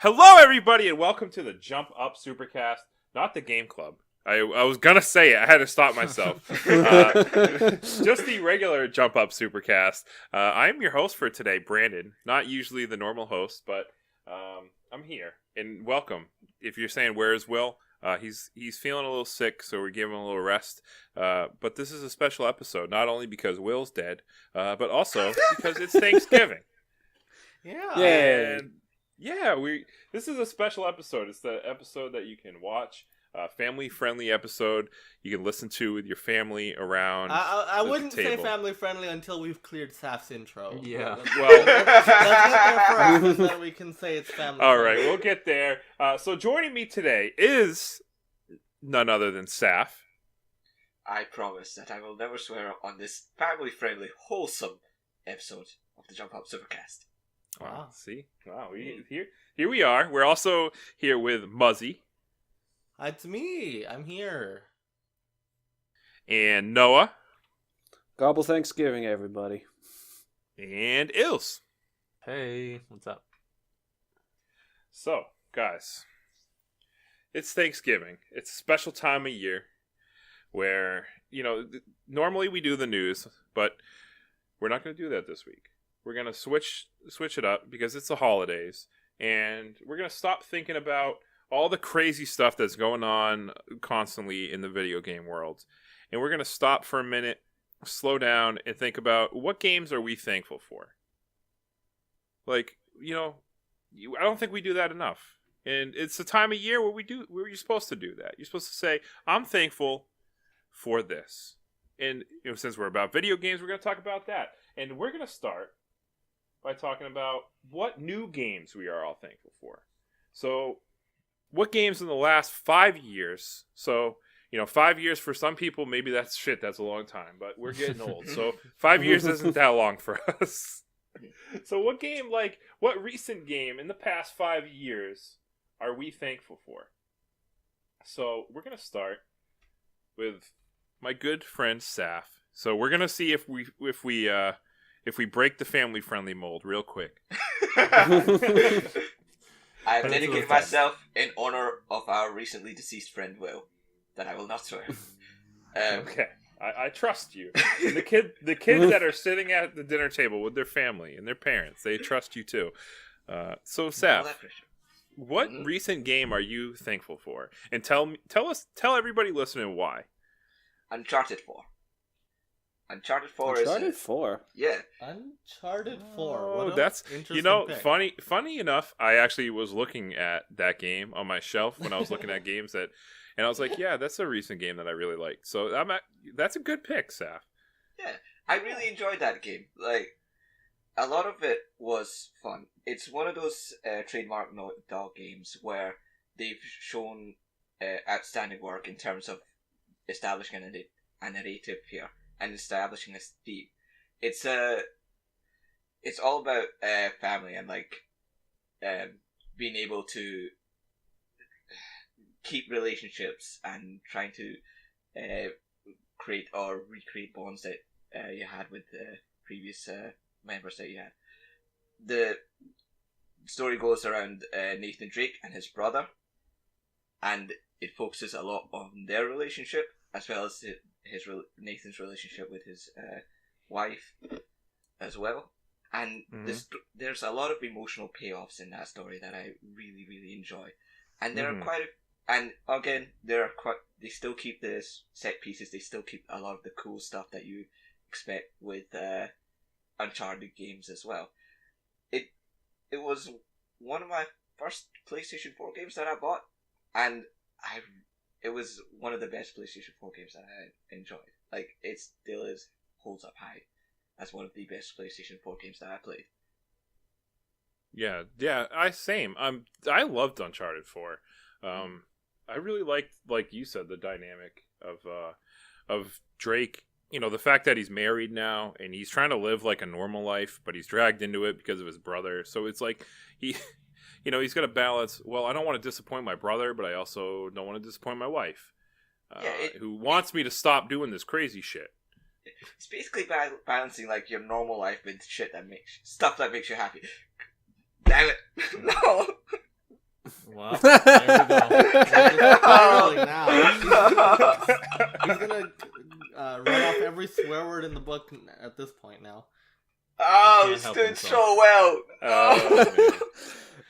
Hello, everybody, and welcome to the Jump Up Supercast, not the game club. I was going to say it. I had to stop myself. Just the regular Jump Up Supercast. I'm your host for today, Brandon. Not usually the normal host, but I'm here. And welcome. If you're saying, where's Will? He's feeling a little sick, so we're giving him a little rest. But this is a special episode, not only because Will's dead, but also because it's Thanksgiving. Yeah. And this is a special episode. It's the episode that you can watch, family-friendly episode you can listen to with your family around. I wouldn't table. say family-friendly until we've cleared Saf's intro. Yeah. Well, let's get there first, so that we can say it's family. All right, we'll get there. So joining me today is none other than Saf. I promise that I will never swear on this family-friendly, wholesome episode of the Jump Up Supercast. Wow. See? Wow. Here we are. We're also here with Muzzy. It's me. I'm here. And Noah. Gobble Thanksgiving, everybody. And Ilse. Hey, what's up? So, guys, it's Thanksgiving. It's a special time of year where, normally we do the news, but we're not going to do that this week. We're going to switch it up because it's the holidays, and we're going to stop thinking about all the crazy stuff that's going on constantly in the video game world. And we're going to stop for a minute, slow down, and think about what games are we thankful for? I don't think we do that enough. And it's the time of year where you're supposed to do that. You're supposed to say, I'm thankful for this. And since we're about video games, we're going to talk about that. And we're going to start by talking about what new games we are all thankful for. So, what games in the last 5 years? So, 5 years for some people, maybe that's a long time, but we're getting old. So, 5 years isn't that long for us. So, what recent game in the past 5 years are we thankful for? So, we're going to start with my good friend Saf. So, we're going to see if we break the family-friendly mold real quick. I have dedicated myself in honor of our recently deceased friend Will, that I will not swear. Okay, I trust you. And the kids that are sitting at the dinner table with their family and their parents, they trust you too. So, Saf, what recent game are you thankful for? And tell everybody listening why. Uncharted 4. Uncharted 4 Uncharted 4? Yeah. Uncharted 4. Oh, that's interesting pick. funny enough, I actually was looking at that game on my shelf when I was looking at games and I was like, yeah, that's a recent game that I really liked. So that's a good pick, Saf. Yeah, I really enjoyed that game. A lot of it was fun. It's one of those trademark Naughty Dog games where they've shown outstanding work in terms of establishing a narrative here and establishing a theme. It's all about family and being able to keep relationships and trying to create or recreate bonds that you had with the previous members that you had. The story goes around Nathan Drake and his brother, and it focuses a lot on their relationship as well as Nathan's relationship with his wife as well. And there's a lot of emotional payoffs in that story that I really, really enjoy. And there are they still keep the set pieces, they still keep a lot of the cool stuff that you expect with Uncharted games as well. It was one of my first PlayStation 4 games that I bought, and it was one of the best PlayStation 4 games that I enjoyed. It still holds up high as one of the best PlayStation 4 games that I played. Yeah, same. I loved Uncharted 4. I really liked, like you said, the dynamic of Drake. The fact that he's married now and he's trying to live like a normal life, but he's dragged into it because of his brother. So it's like he's got to balance. Well, I don't want to disappoint my brother, but I also don't want to disappoint my wife, who wants me to stop doing this crazy shit. It's basically balancing your normal life with stuff that makes you happy. Damn it! No. Well, there we go. Spiraling now. He's gonna run off every swear word in the book at this point now. Oh, Can't it's help doing himself. so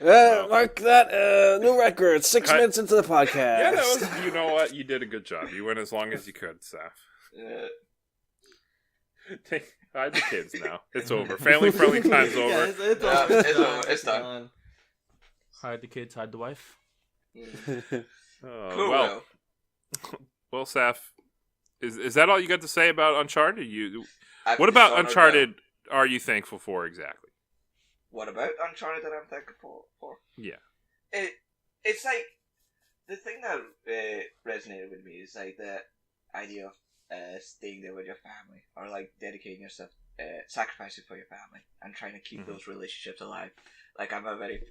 well. Mark that new record. 6 Cut. minutes into the podcast. Yeah, that was. You know what? You did a good job. You went as long as you could, Saf. Yeah. Hide the kids now. It's over. Family-friendly time's over. Yeah, it's Yeah, over. it's over. It's done. Hide the kids, hide the wife. Oh, Cool. well, Saf, is that all you got to say about Uncharted? I've What about dishonored Uncharted them. are you thankful for exactly? What about Uncharted that I'm thankful for? Yeah. It's like the thing that resonated with me is like the idea of staying there with your family, or like dedicating yourself, sacrificing for your family, and trying to keep those relationships alive. Like, I'm a very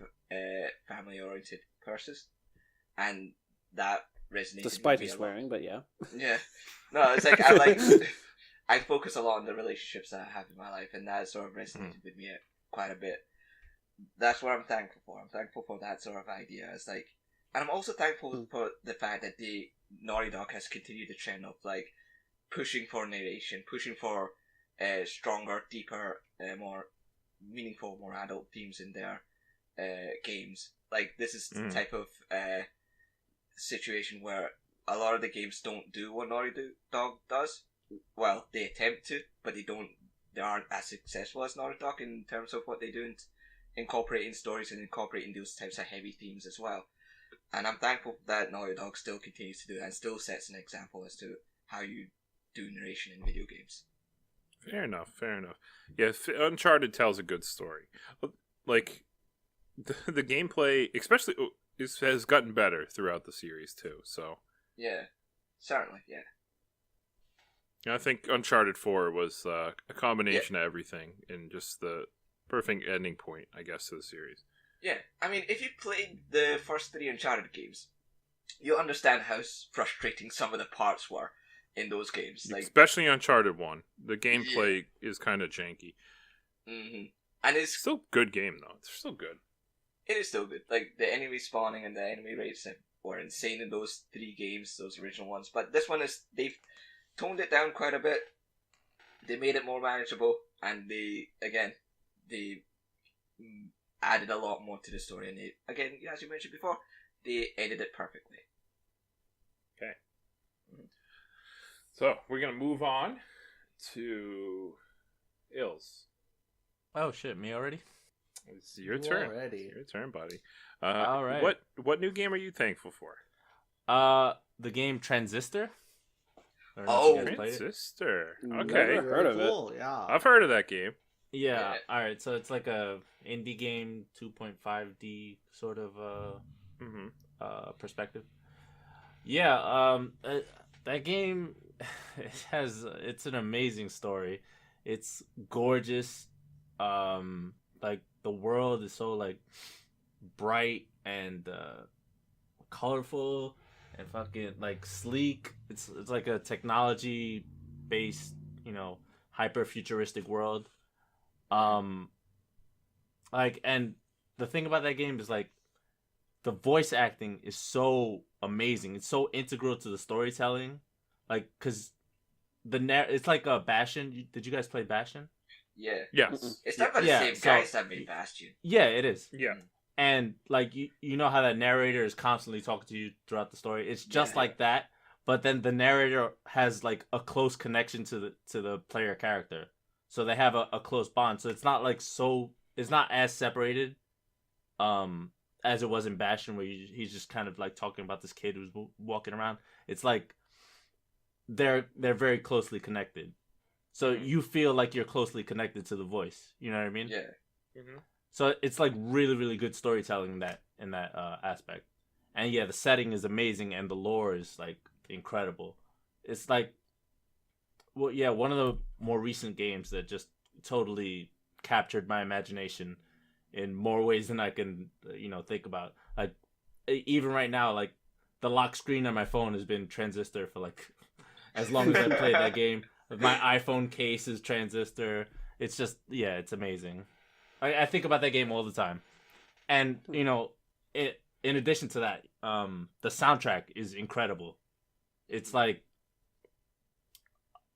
family-oriented person, and that resonated. Despite with me his a lot. swearing, but yeah. Yeah, no, it's like I focus a lot on the relationships that I have in my life, and that sort of resonated with me quite a bit. That's what I'm thankful for. I'm thankful for that sort of idea. It's like, and I'm also thankful for the fact that Naughty Dog has continued the trend of like pushing for narration, pushing for stronger, deeper, more meaningful, more adult themes in their games. Like, this is the type of situation where a lot of the games don't do what Naughty Dog does. Well, they attempt to, but they aren't as successful as Naughty Dog in terms of what they do in incorporating stories and incorporating those types of heavy themes as well. And I'm thankful that Naughty Dog still continues to do that and still sets an example as to how you do narration in video games. Fair enough. Yeah, Uncharted tells a good story. Like, the gameplay, especially, has gotten better throughout the series, too. So Yeah, certainly, yeah. I think Uncharted 4 was a combination of everything and just the perfect ending point, I guess, to the series. Yeah, I mean, if you played the first 3 Uncharted games, you'll understand how frustrating some of the parts were in those games. Like, especially Uncharted 1. The gameplay is kind of janky. And it's Still good game, though. It's still good. It is still good. Like, the enemy spawning and the enemy rates were insane in those 3 games, those original ones. But this one they've toned it down quite a bit. They made it more manageable, and they added a lot more to the story. And they, again, as you mentioned before, they ended it perfectly. Okay. So, we're going to move on to Ills. Oh shit, me already? It's your turn. Already. It's your turn, buddy. All right. What new game are you thankful for? The game Transistor. I don't know Oh, if you guys played it. Transistor. Never Okay. heard of it. Cool, yeah. I've heard of that game. Yeah. Yeah. All right. So it's like a indie game, 2.5D sort of perspective. Yeah. That game it's an amazing story. It's gorgeous. Like, the world is so like bright and colorful and fucking like sleek. It's like a technology based, hyper futuristic world. Like, and the thing about that game is like the voice acting is so amazing. It's so integral to the storytelling. Like, cause it's like a Bastion. Did you guys play Bastion? Yeah. Yes. It's done by the Yeah, same so- guys that made Bastion. Yeah, it is. Yeah. And like you know how that narrator is constantly talking to you throughout the story. It's just Yeah. like that, but then the narrator has like a close connection to the player character, so they have a close bond. So it's not like it's not as separated, as it was in Bastion, where he's just kind of like talking about this kid who's walking around. It's like they're very closely connected, so you feel like you're closely connected to the voice. You know what I mean? Yeah. So it's like really, really good storytelling in that aspect. And yeah, the setting is amazing and the lore is like incredible. It's like, well, yeah, one of the more recent games that just totally captured my imagination in more ways than I can, think about. Like, even right now, like the lock screen on my phone has been Transistor for like as long as I played that game. My iPhone case is Transistor. It's just, yeah, it's amazing. I think about that game all the time. And, in addition to that, the soundtrack is incredible. It's like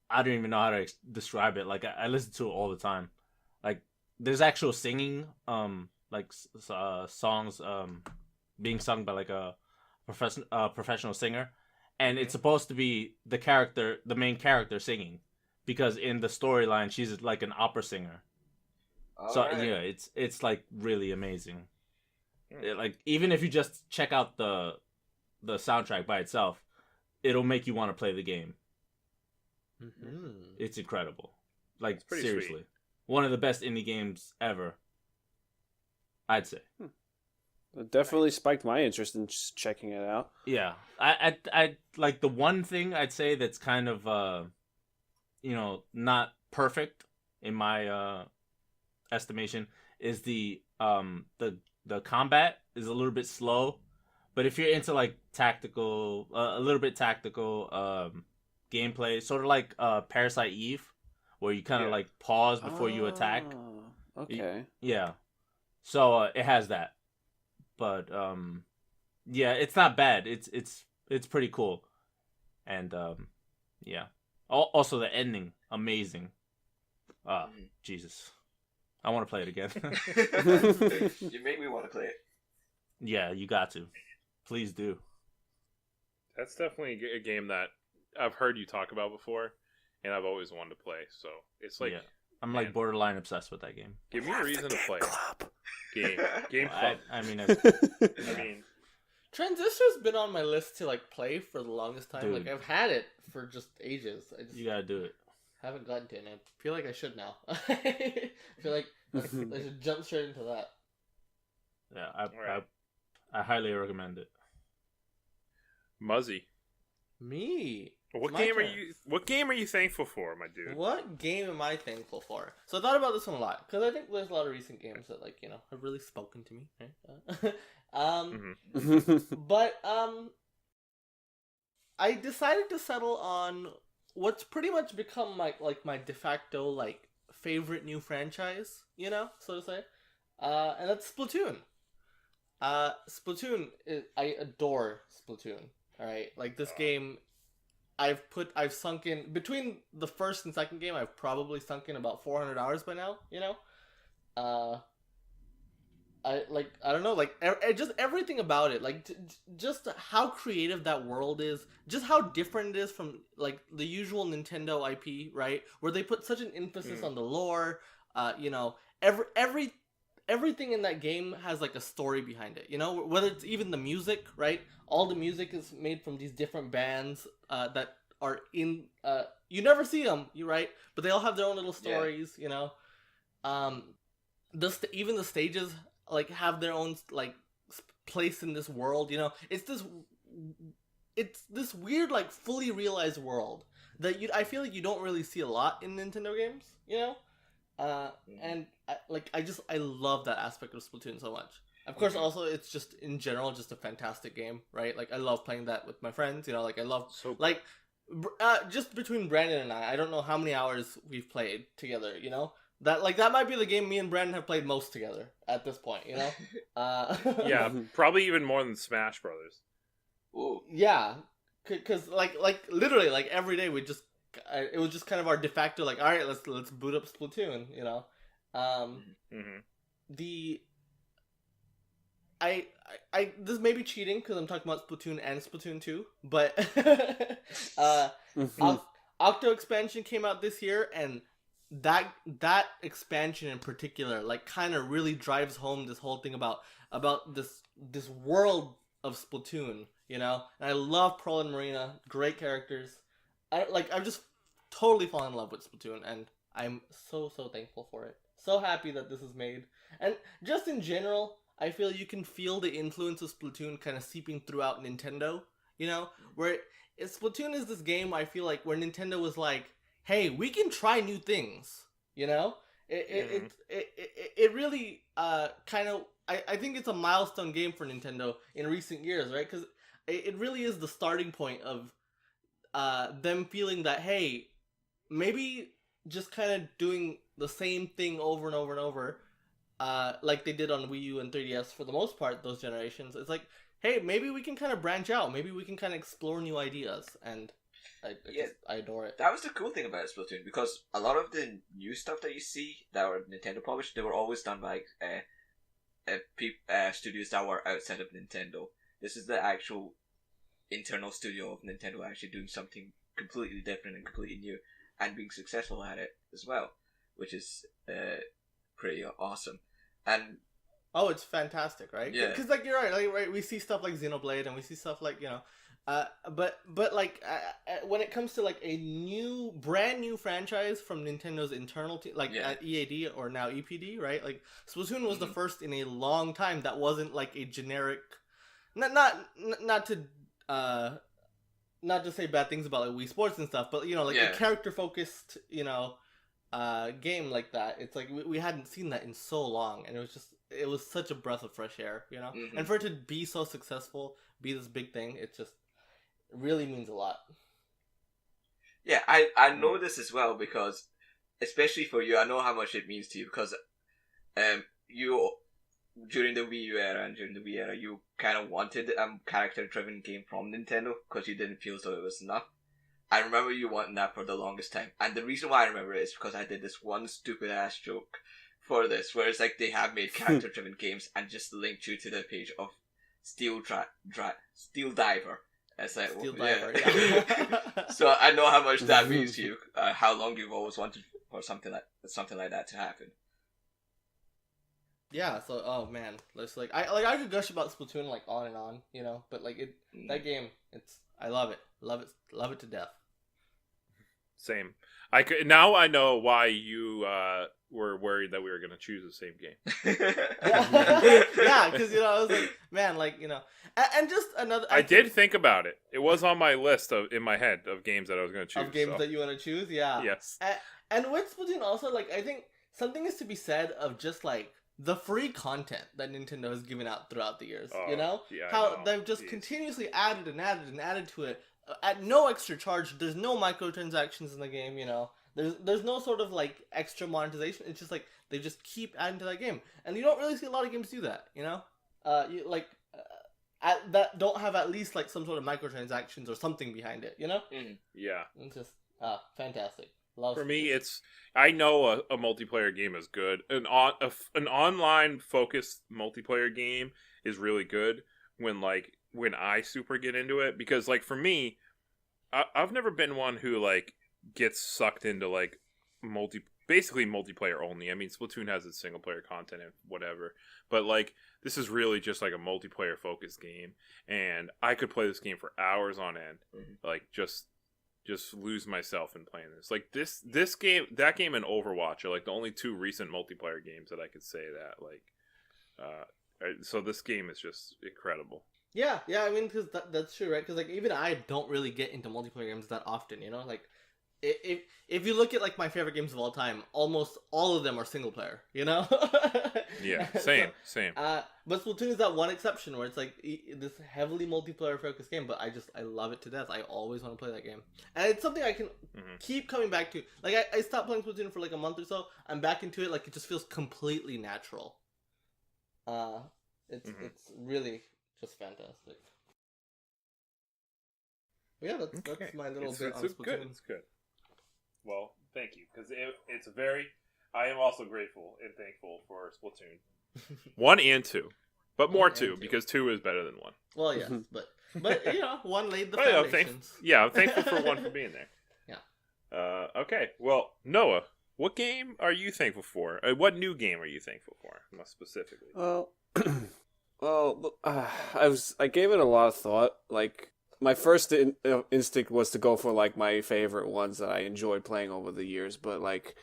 I don't even know how to describe it. Like I listen to it all the time. Like there's actual singing, like songs, being sung by like a professional singer, and it's supposed to be the main character singing, because in the storyline she's like an opera singer. So Alright. yeah, it's like really amazing. Like even if you just check out the soundtrack by itself, it'll make you want to play the game. Mm-hmm. It's incredible. Like pretty seriously, sweet. one of the best indie games ever, I'd say. It definitely spiked my interest in just checking it out. Yeah, I like the one thing I'd say that's kind of not perfect in my estimation is the combat is a little bit slow, but if you're into like tactical, a little bit tactical gameplay, sort of like Parasite Eve, where you kind of like pause before you attack. Okay. Yeah, so it has that, but yeah, it's not bad. It's pretty cool, and yeah. Also, the ending, amazing. Jesus, I want to play it again. You make me want to play it. Yeah, you got to. Please do. That's definitely a game that I've heard you talk about before, and I've always wanted to play. So it's like, Yeah. I'm like borderline obsessed with that game. give me a reason to play it. Game club. I mean, I mean, Transistor's been on my list to like play for the longest time. Dude. Like I've had it for just ages. I just you gotta do it. haven't gotten to it. And I feel like I should now. I feel like I should jump straight into that. Yeah, Alright. I highly recommend it. Muzzy. Me. What My game turn. What game are you thankful for, my dude? What game am I thankful for? So I thought about this one a lot because I think there's a lot of recent games that have really spoken to me. Right? But I decided to settle on what's pretty much become my de facto like favorite new franchise, so to say, and that's Splatoon. I adore Splatoon. All right, like this game, I've sunk in between the first and second game. I've probably sunk in about 400 hours by now. I don't know, like just everything about it, like just how creative that world is, just how different it is from like the usual Nintendo IP, right? Where they put such an emphasis on the lore. Everything in that game has like a story behind it. Whether it's even the music, right? All the music is made from these different bands that are in. You never see them, right? But they all have their own little stories. Even the stages like have their own like place in this world. It's this weird like fully realized world that I feel like you don't really see a lot in Nintendo games. And I love that aspect of Splatoon so much. Of course, also it's just in general just a fantastic game, right? Like I love playing that with my friends. Like I love just between Brandon and I don't know how many hours we've played together. That might be the game me and Brandon have played most together at this point. Yeah, probably even more than Smash Brothers. Ooh. Yeah, because like literally like every day it was just kind of our de facto like, all right, let's boot up Splatoon. This may be cheating because I'm talking about Splatoon and Splatoon 2, but Octo expansion came out this year, and that expansion in particular like kind of really drives home this whole thing about this world of Splatoon, and I love Pearl and Marina, great characters. I've just totally fallen in love with Splatoon, and I'm so thankful for it. So happy that this is made, and just in general, I feel you can feel the influence of Splatoon kind of seeping throughout Nintendo. Where Splatoon is this game I feel like where Nintendo was like, hey, we can try new things. It really kind of I think it's a milestone game for Nintendo in recent years, right? Because it really is the starting point of them feeling that, hey, maybe just kind of doing the same thing over and over and over like they did on Wii U and 3DS for the most part, those generations. It's like, hey, maybe we can kind of branch out. Maybe we can kind of explore new ideas, and I adore it. That was the cool thing about Splatoon, because a lot of the new stuff that you see that were Nintendo published, they were always done by studios that were outside of Nintendo. This is the actual internal studio of Nintendo actually doing something completely different and completely new, and being successful at it as well, which is pretty awesome. And oh, it's fantastic, right? Yeah. Because like you're right, right. We see stuff like Xenoblade, and we see stuff like but like when it comes to like a brand new franchise from Nintendo's internal team, like at EAD or now EPD, right? Like Splatoon was the first in a long time that wasn't like a generic, not to say bad things about like Wii Sports and stuff, but like a character focused game like that. It's like we hadn't seen that in so long, and it was such a breath of fresh air, and for it to be so successful, be this big thing, it really means a lot. Yeah, I know this as well, because especially for you, I know how much it means to you, because you during the Wii U era and during the Wii era, you kind of wanted a character driven game from Nintendo because you didn't feel as though it was enough. I remember you wanting that for the longest time, and the reason why I remember it is because I did this one stupid ass joke for this, where it's like they have made character driven games and just linked you to the page of Steel Diver. It's like, Steel Diver, yeah. So I know how much that means to you. How long you've always wanted for something like that to happen. Yeah. So, oh man, it's like I could gush about Splatoon like on and on, but like that game, I love it to death. Same. Now I know why you were worried that we were going to choose the same game. Yeah, because I was like, man, like and just another. I did think about it. It was on my list in my head of games that I was going to choose. Of games that you want to choose, yeah. Yes. And with Splatoon also, like I think something is to be said of just like the free content that Nintendo has given out throughout the years. Yeah, how they've just continuously added and added and added to it. At no extra charge. There's no microtransactions in the game, There's no sort of like extra monetization. It's just like they just keep adding to that game, and you don't really see a lot of games do that, that don't have at least like some sort of microtransactions or something behind it, Yeah, it's just fantastic. For me, I know a multiplayer game is good. An online focused multiplayer game is really good when I super get into it, because like for me, I've never been one who like gets sucked into like basically multiplayer only. I mean, Splatoon has its single player content and whatever, but like this is really just like a multiplayer focused game, and I could play this game for hours on end, like just lose myself in playing this. Like this game, that game, and Overwatch are like the only two recent multiplayer games that I could say that like. So this game is just incredible. Yeah, I mean, because that's true, right? Because like even I don't really get into multiplayer games that often, Like if you look at like my favorite games of all time, almost all of them are single player, Yeah, same. But Splatoon is that one exception where it's like this heavily multiplayer focused game, but I love it to death. I always want to play that game, and it's something I can keep coming back to. Like I stopped playing Splatoon for like a month or so. I'm back into it. Like it just feels completely natural. It's really just fantastic. But yeah, that's my little bit on Splatoon. Good. It's good. Well, thank you, because it's I am also grateful and thankful for Splatoon 1 and 2, but more 2 because 2 is better than 1. Well, yes, but 1 laid the foundations. I'm thankful for 1 for being there. Yeah. Okay. Well, Noah, what game are you thankful for? What new game are you thankful for, most specifically? I gave it a lot of thought. Like, my first instinct was to go for like my favorite ones that I enjoyed playing over the years, but like,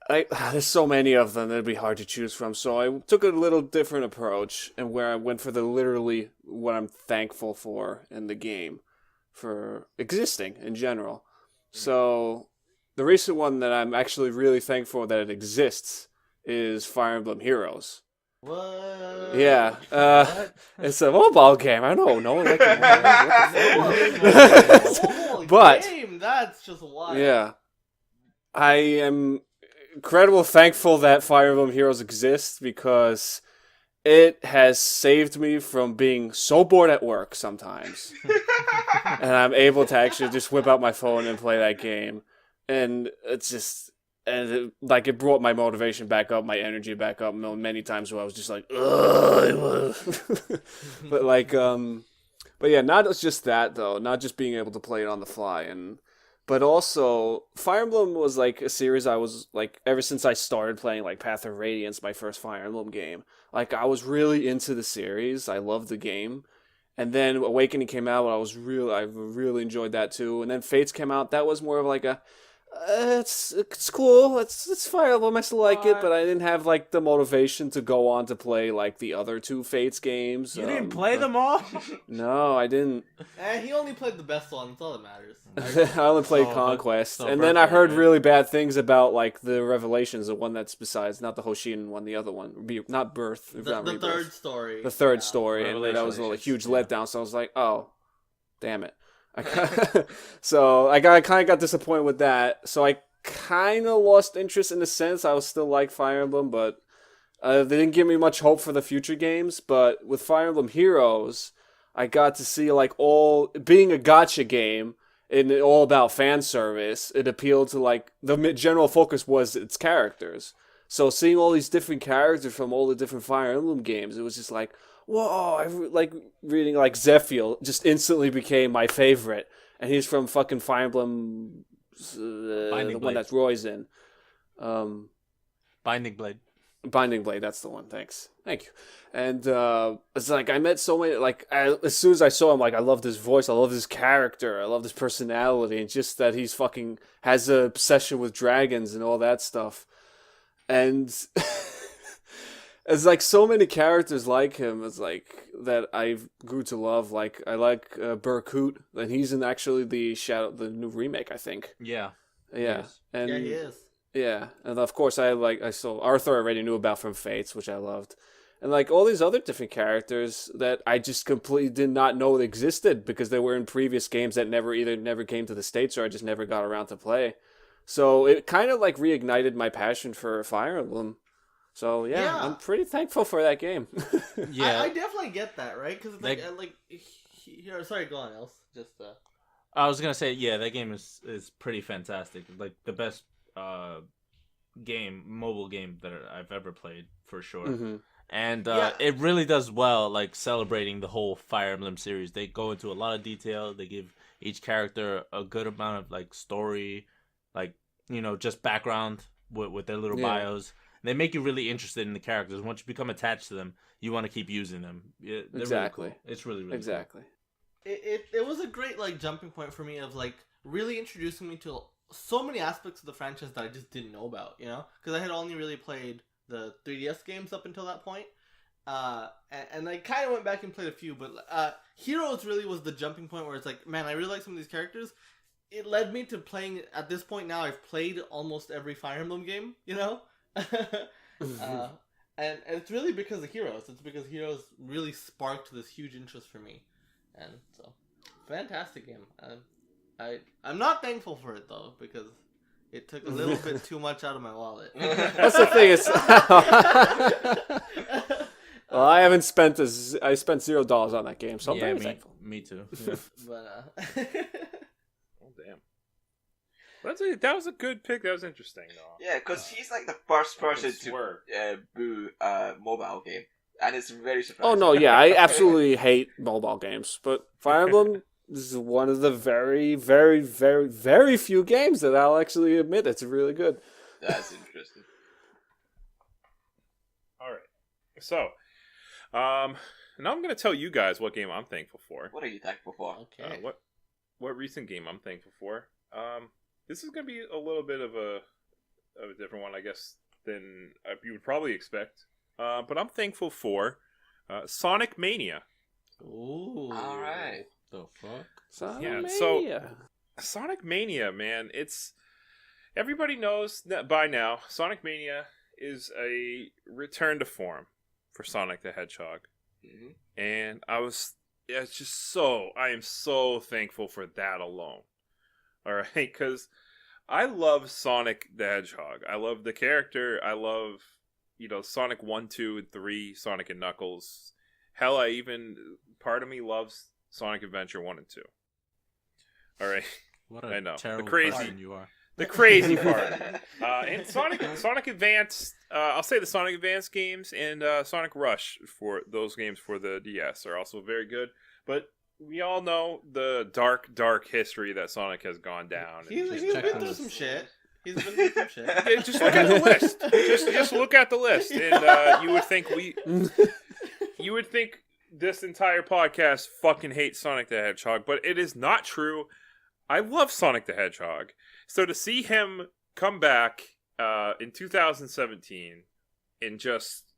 there's so many of them that it'd be hard to choose from. So I took a little different approach, and where I went for literally what I'm thankful for in the game, for existing in general. So the recent one that I'm actually really thankful that it exists is Fire Emblem Heroes. What? Yeah, it's a mobile game. I don't know. Like a mobile but game? That's just wild. Yeah, I am incredible thankful that Fire Emblem Heroes exists because it has saved me from being so bored at work sometimes. And I'm able to actually just whip out my phone and play that game. And it's just, it brought my motivation back up, my energy back up many times where I was just like, ugh. But but yeah, not just that though, not just being able to play it on the fly, but also Fire Emblem was like a series I was like ever since I started playing like Path of Radiance, my first Fire Emblem game. Like I was really into the series. I loved the game. And then Awakening came out, I really enjoyed that too. And then Fates came out. That was more of like it's cool. It's Fire Emblem. I still like it, but I didn't have like the motivation to go on to play like the other two Fates games. You didn't play them all? No, I didn't. And he only played the best one. That's all that matters. I only played Conquest, and then I heard really bad things about like the Revelations, the one that's besides not the Hoshin one, the other one, not Birth, not the third story. The third story, and that was a huge letdown. So I was like, oh, damn it. So I kind of got disappointed with that. So I kind of lost interest in a sense. I was still like Fire Emblem, but they didn't give me much hope for the future games. But with Fire Emblem Heroes, I got to see like all being a gacha game and all about fan service. It appealed to like the general focus was its characters. So seeing all these different characters from all the different Fire Emblem games, it was just like, whoa, like reading like Zephyr just instantly became my favorite. And he's from fucking Fire Emblem, the one that's Roy's in. Binding Blade. Binding Blade, that's the one. Thank you. And it's like I met so many. Like as soon as I saw him, like I love this voice, I love this character, I love this personality, and just that he's fucking has an obsession with dragons and all that stuff. And it's like so many characters like him. It's like that I grew to love. Like I like Berkut, and he's in actually the new remake, I think. Yeah. Yeah. And yeah, he is. Yeah, and of course I saw Arthur I already knew about from Fates, which I loved. And like all these other different characters that I just completely did not know existed because they were in previous games that never came to the States or I just never got around to play. So it kind of like reignited my passion for Fire Emblem. So yeah. I'm pretty thankful for that game. Yeah, I definitely get that, right? Because here, sorry, go on, else. Just I was gonna say, yeah, that game is pretty fantastic. Like the best mobile game that I've ever played for sure. Mm-hmm. And it really does well, like celebrating the whole Fire Emblem series. They go into a lot of detail. They give each character a good amount of like story, like just background with their little bios. They make you really interested in the characters. Once you become attached to them, you want to keep using them. Exactly. Really cool. It's really exactly. Cool. It was a great like jumping point for me of like really introducing me to so many aspects of the franchise that I just didn't know about, because I had only really played the 3DS games up until that point, and I kind of went back and played a few, but Heroes really was the jumping point where it's like, man, I really like some of these characters. It led me to playing, at this point now, I've played almost every Fire Emblem game, and it's really because of Heroes. It's because Heroes really sparked this huge interest for me, and so, fantastic game. I'm not thankful for it though, because it took a little bit too much out of my wallet. That's the thing. Well, I spent $0 on that game, so I'm very thankful. Me too. Yeah. But oh damn, that was a good pick. That was interesting though. Yeah, because he's like the first person to boo a mobile game, and it's very surprising. Oh no, yeah, I absolutely hate mobile games, but Fire Emblem. This is one of the very, very, very, very few games that I'll actually admit it's really good. That's interesting. All right. So, now I'm going to tell you guys what game I'm thankful for. What are you thankful for? Okay. What recent game I'm thankful for. This is going to be a little bit of a different one, I guess, than you would probably expect. But I'm thankful for Sonic Mania. Ooh. All right. The fuck? Sonic Mania, man, it's everybody knows that by now. Sonic Mania is a return to form for Sonic the Hedgehog, and I am so thankful for that alone. All right, because I love Sonic the Hedgehog. I love the character. I love, Sonic 1, 2, and 3, Sonic and Knuckles. Hell, part of me loves Sonic Adventure 1 and 2. All right. What I know. terrible The crazy person you are. The crazy part. And Sonic Advance, I'll say the Sonic Advance games and Sonic Rush for those games for the DS are also very good. But we all know the dark history that Sonic has gone down. He's check been the through list. some shit. He's been through some shit. Yeah, just look at the list. Just look at the list, and you would think this entire podcast fucking hates Sonic the Hedgehog, but it is not true. I love Sonic the Hedgehog. So to see him come back in 2017 and just,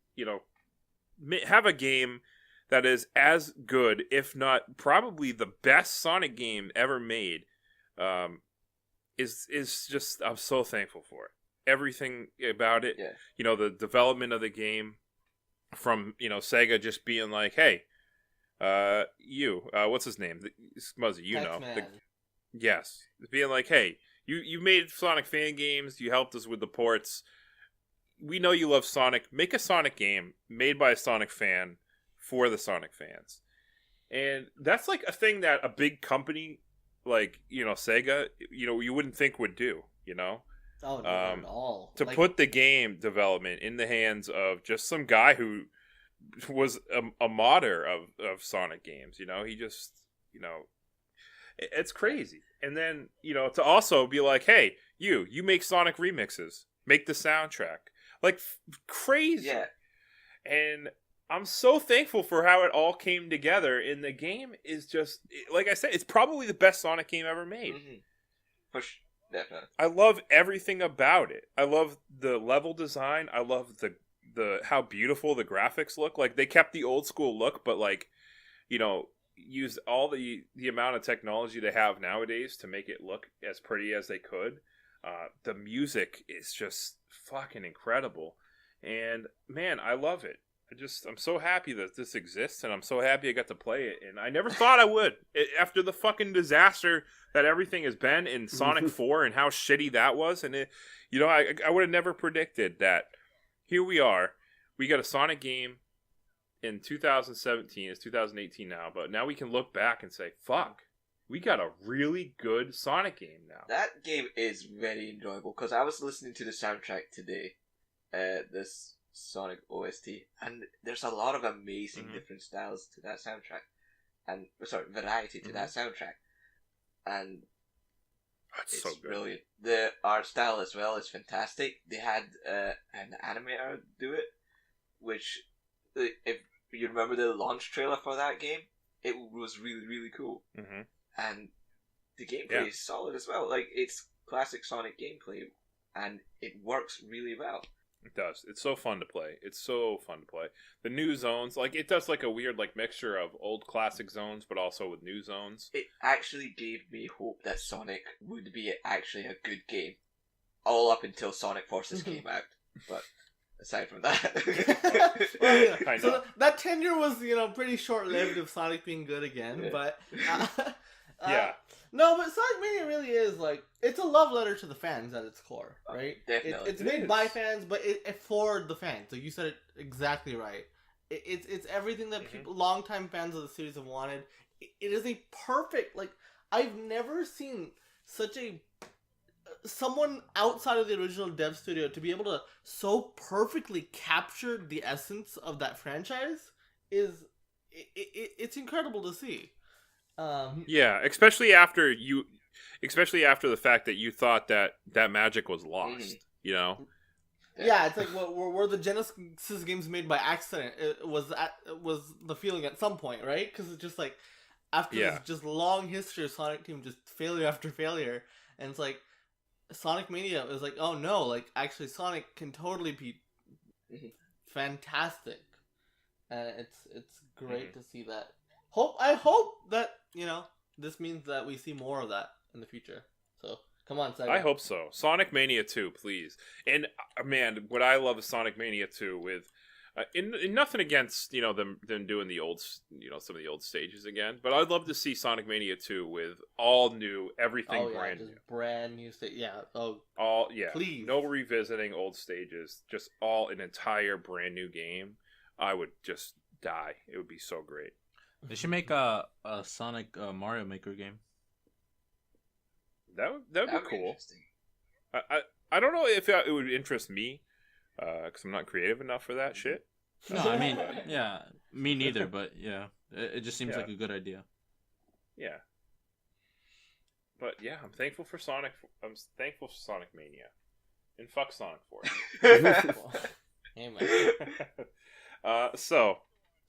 have a game that is as good, if not probably the best Sonic game ever made, is just, I'm so thankful for it. Everything about it, the development of the game from, Sega just being like, hey, what's his name? Smuzzy, yes. Being like, hey, you made Sonic fan games, you helped us with the ports. We know you love Sonic. Make a Sonic game made by a Sonic fan for the Sonic fans. And that's like a thing that a big company like, Sega, you wouldn't think would do, Oh, no, not at all. To put the game development in the hands of just some guy who was a modder of Sonic games, he just, it's crazy. And then, to also be like, hey, you make Sonic remixes, make the soundtrack, like crazy. Yeah. And I'm so thankful for how it all came together. And the game is just, like I said, it's probably the best Sonic game ever made. Mm-hmm. Push, definitely. I love everything about it. I love the level design. I love the how beautiful the graphics look. Like, they kept the old school look, but like, used all the amount of technology they have nowadays to make it look as pretty as they could. The music is just fucking incredible. And man, I love it. I'm so happy that this exists, and I'm so happy I got to play it. And I never thought I would. After the fucking disaster that everything has been in Sonic 4 and how shitty that was, and I would have never predicted that. Here we are. We got a Sonic game in 2017. It's 2018 now, but now we can look back and say, fuck, we got a really good Sonic game now. That game is very enjoyable, because I was listening to the soundtrack today, this Sonic OST, and there's a lot of amazing different styles to that soundtrack, and variety to that soundtrack, and That's it's so good. brilliant. The art style as well is fantastic. They had an animator do it, which, if you remember the launch trailer for that game, it was really, really cool. Mm-hmm. And the gameplay is solid as well. Like, it's classic Sonic gameplay, and it works really well. It does. It's so fun to play. The new zones, like, it does like a weird like mixture of old classic zones, but also with new zones. It actually gave me hope that Sonic would be actually a good game, all up until Sonic Forces came out. But aside from that, Well, yeah. I So know. that tenure was, pretty short-lived of Sonic being good again. Yeah. But Yeah. No, but Sonic Mania really is like, it's a love letter to the fans at its core, right? Definitely. It's made by fans, but it for the fans. So you said it exactly right. It's everything that people, longtime fans of the series have wanted. It is a perfect, like, I've never seen such someone outside of the original dev studio to be able to so perfectly capture the essence of that franchise it's incredible to see. Yeah, especially after the fact that you thought that magic was lost. Yeah, it's like were the Genesis games made by accident? It was the feeling at some point, right? Because it's just like after this just long history of Sonic Team, just failure after failure, and it's like Sonic Mania is like, oh no, like actually Sonic can totally be fantastic, and it's great to see that. I hope that this means that we see more of that in the future. So come on, Sega. I hope so. Sonic Mania 2, please. And man, what I love is Sonic Mania 2 with in nothing against them doing the old some of the old stages again, but I'd love to see Sonic Mania 2 with all new everything Oh yeah, brand just new. brand new state. Yeah. Oh, All yeah, please. no revisiting old stages, just all an entire brand new game. I would just die. It would be so great. They should make a Sonic Mario Maker game. That would That'd be be cool. interesting. I don't know if it would interest me, because I'm not creative enough for that shit. No, I mean, yeah, me neither. But yeah, it just seems Yeah. like a good idea. Yeah. But yeah, I'm thankful for Sonic. I'm thankful for Sonic Mania, and fuck Sonic Force. Hey, man. So,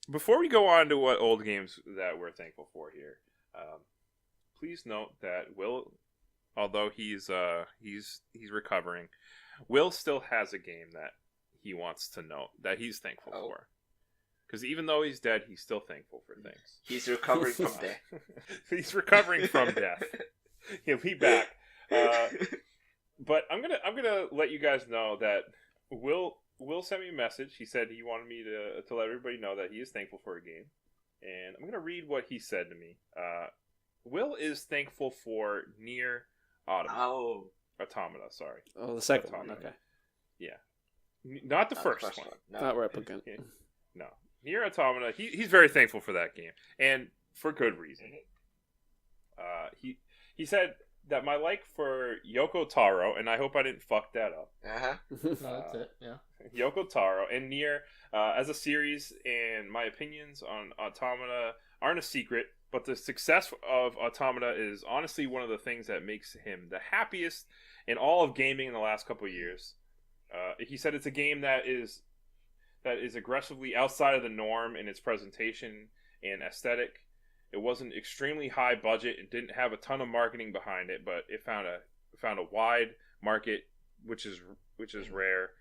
before we go on to what old games that we're thankful for here, please note that Will, although he's recovering, Will still has a game that he wants to note that he's thankful for. Because even though he's dead, he's still thankful for things. He's recovering from death. He's recovering from death. He'll be back. But I'm gonna let you guys know that Will sent me a message. He said he wanted me to let everybody know that he is thankful for a game, and I'm gonna read what he said to me. Will is thankful for Nier Automata. Sorry. Oh, the second one. Automata. Okay. Yeah, not the first one. No. Not Replicant. No, Nier Automata. He's very thankful for that game, and for good reason. He said that my like for Yoko Taro, and I hope I didn't fuck that up. Uh-huh. No, that's it. Yeah. Yoko Taro and Nier as a series, and my opinions on Automata aren't a secret, but the success of Automata is honestly one of the things that makes him the happiest in all of gaming in the last couple of years. He said it's a game that is aggressively outside of the norm in its presentation and aesthetic. It wasn't extremely high budget. It didn't have a ton of marketing behind it, but it found a wide market, which is rare.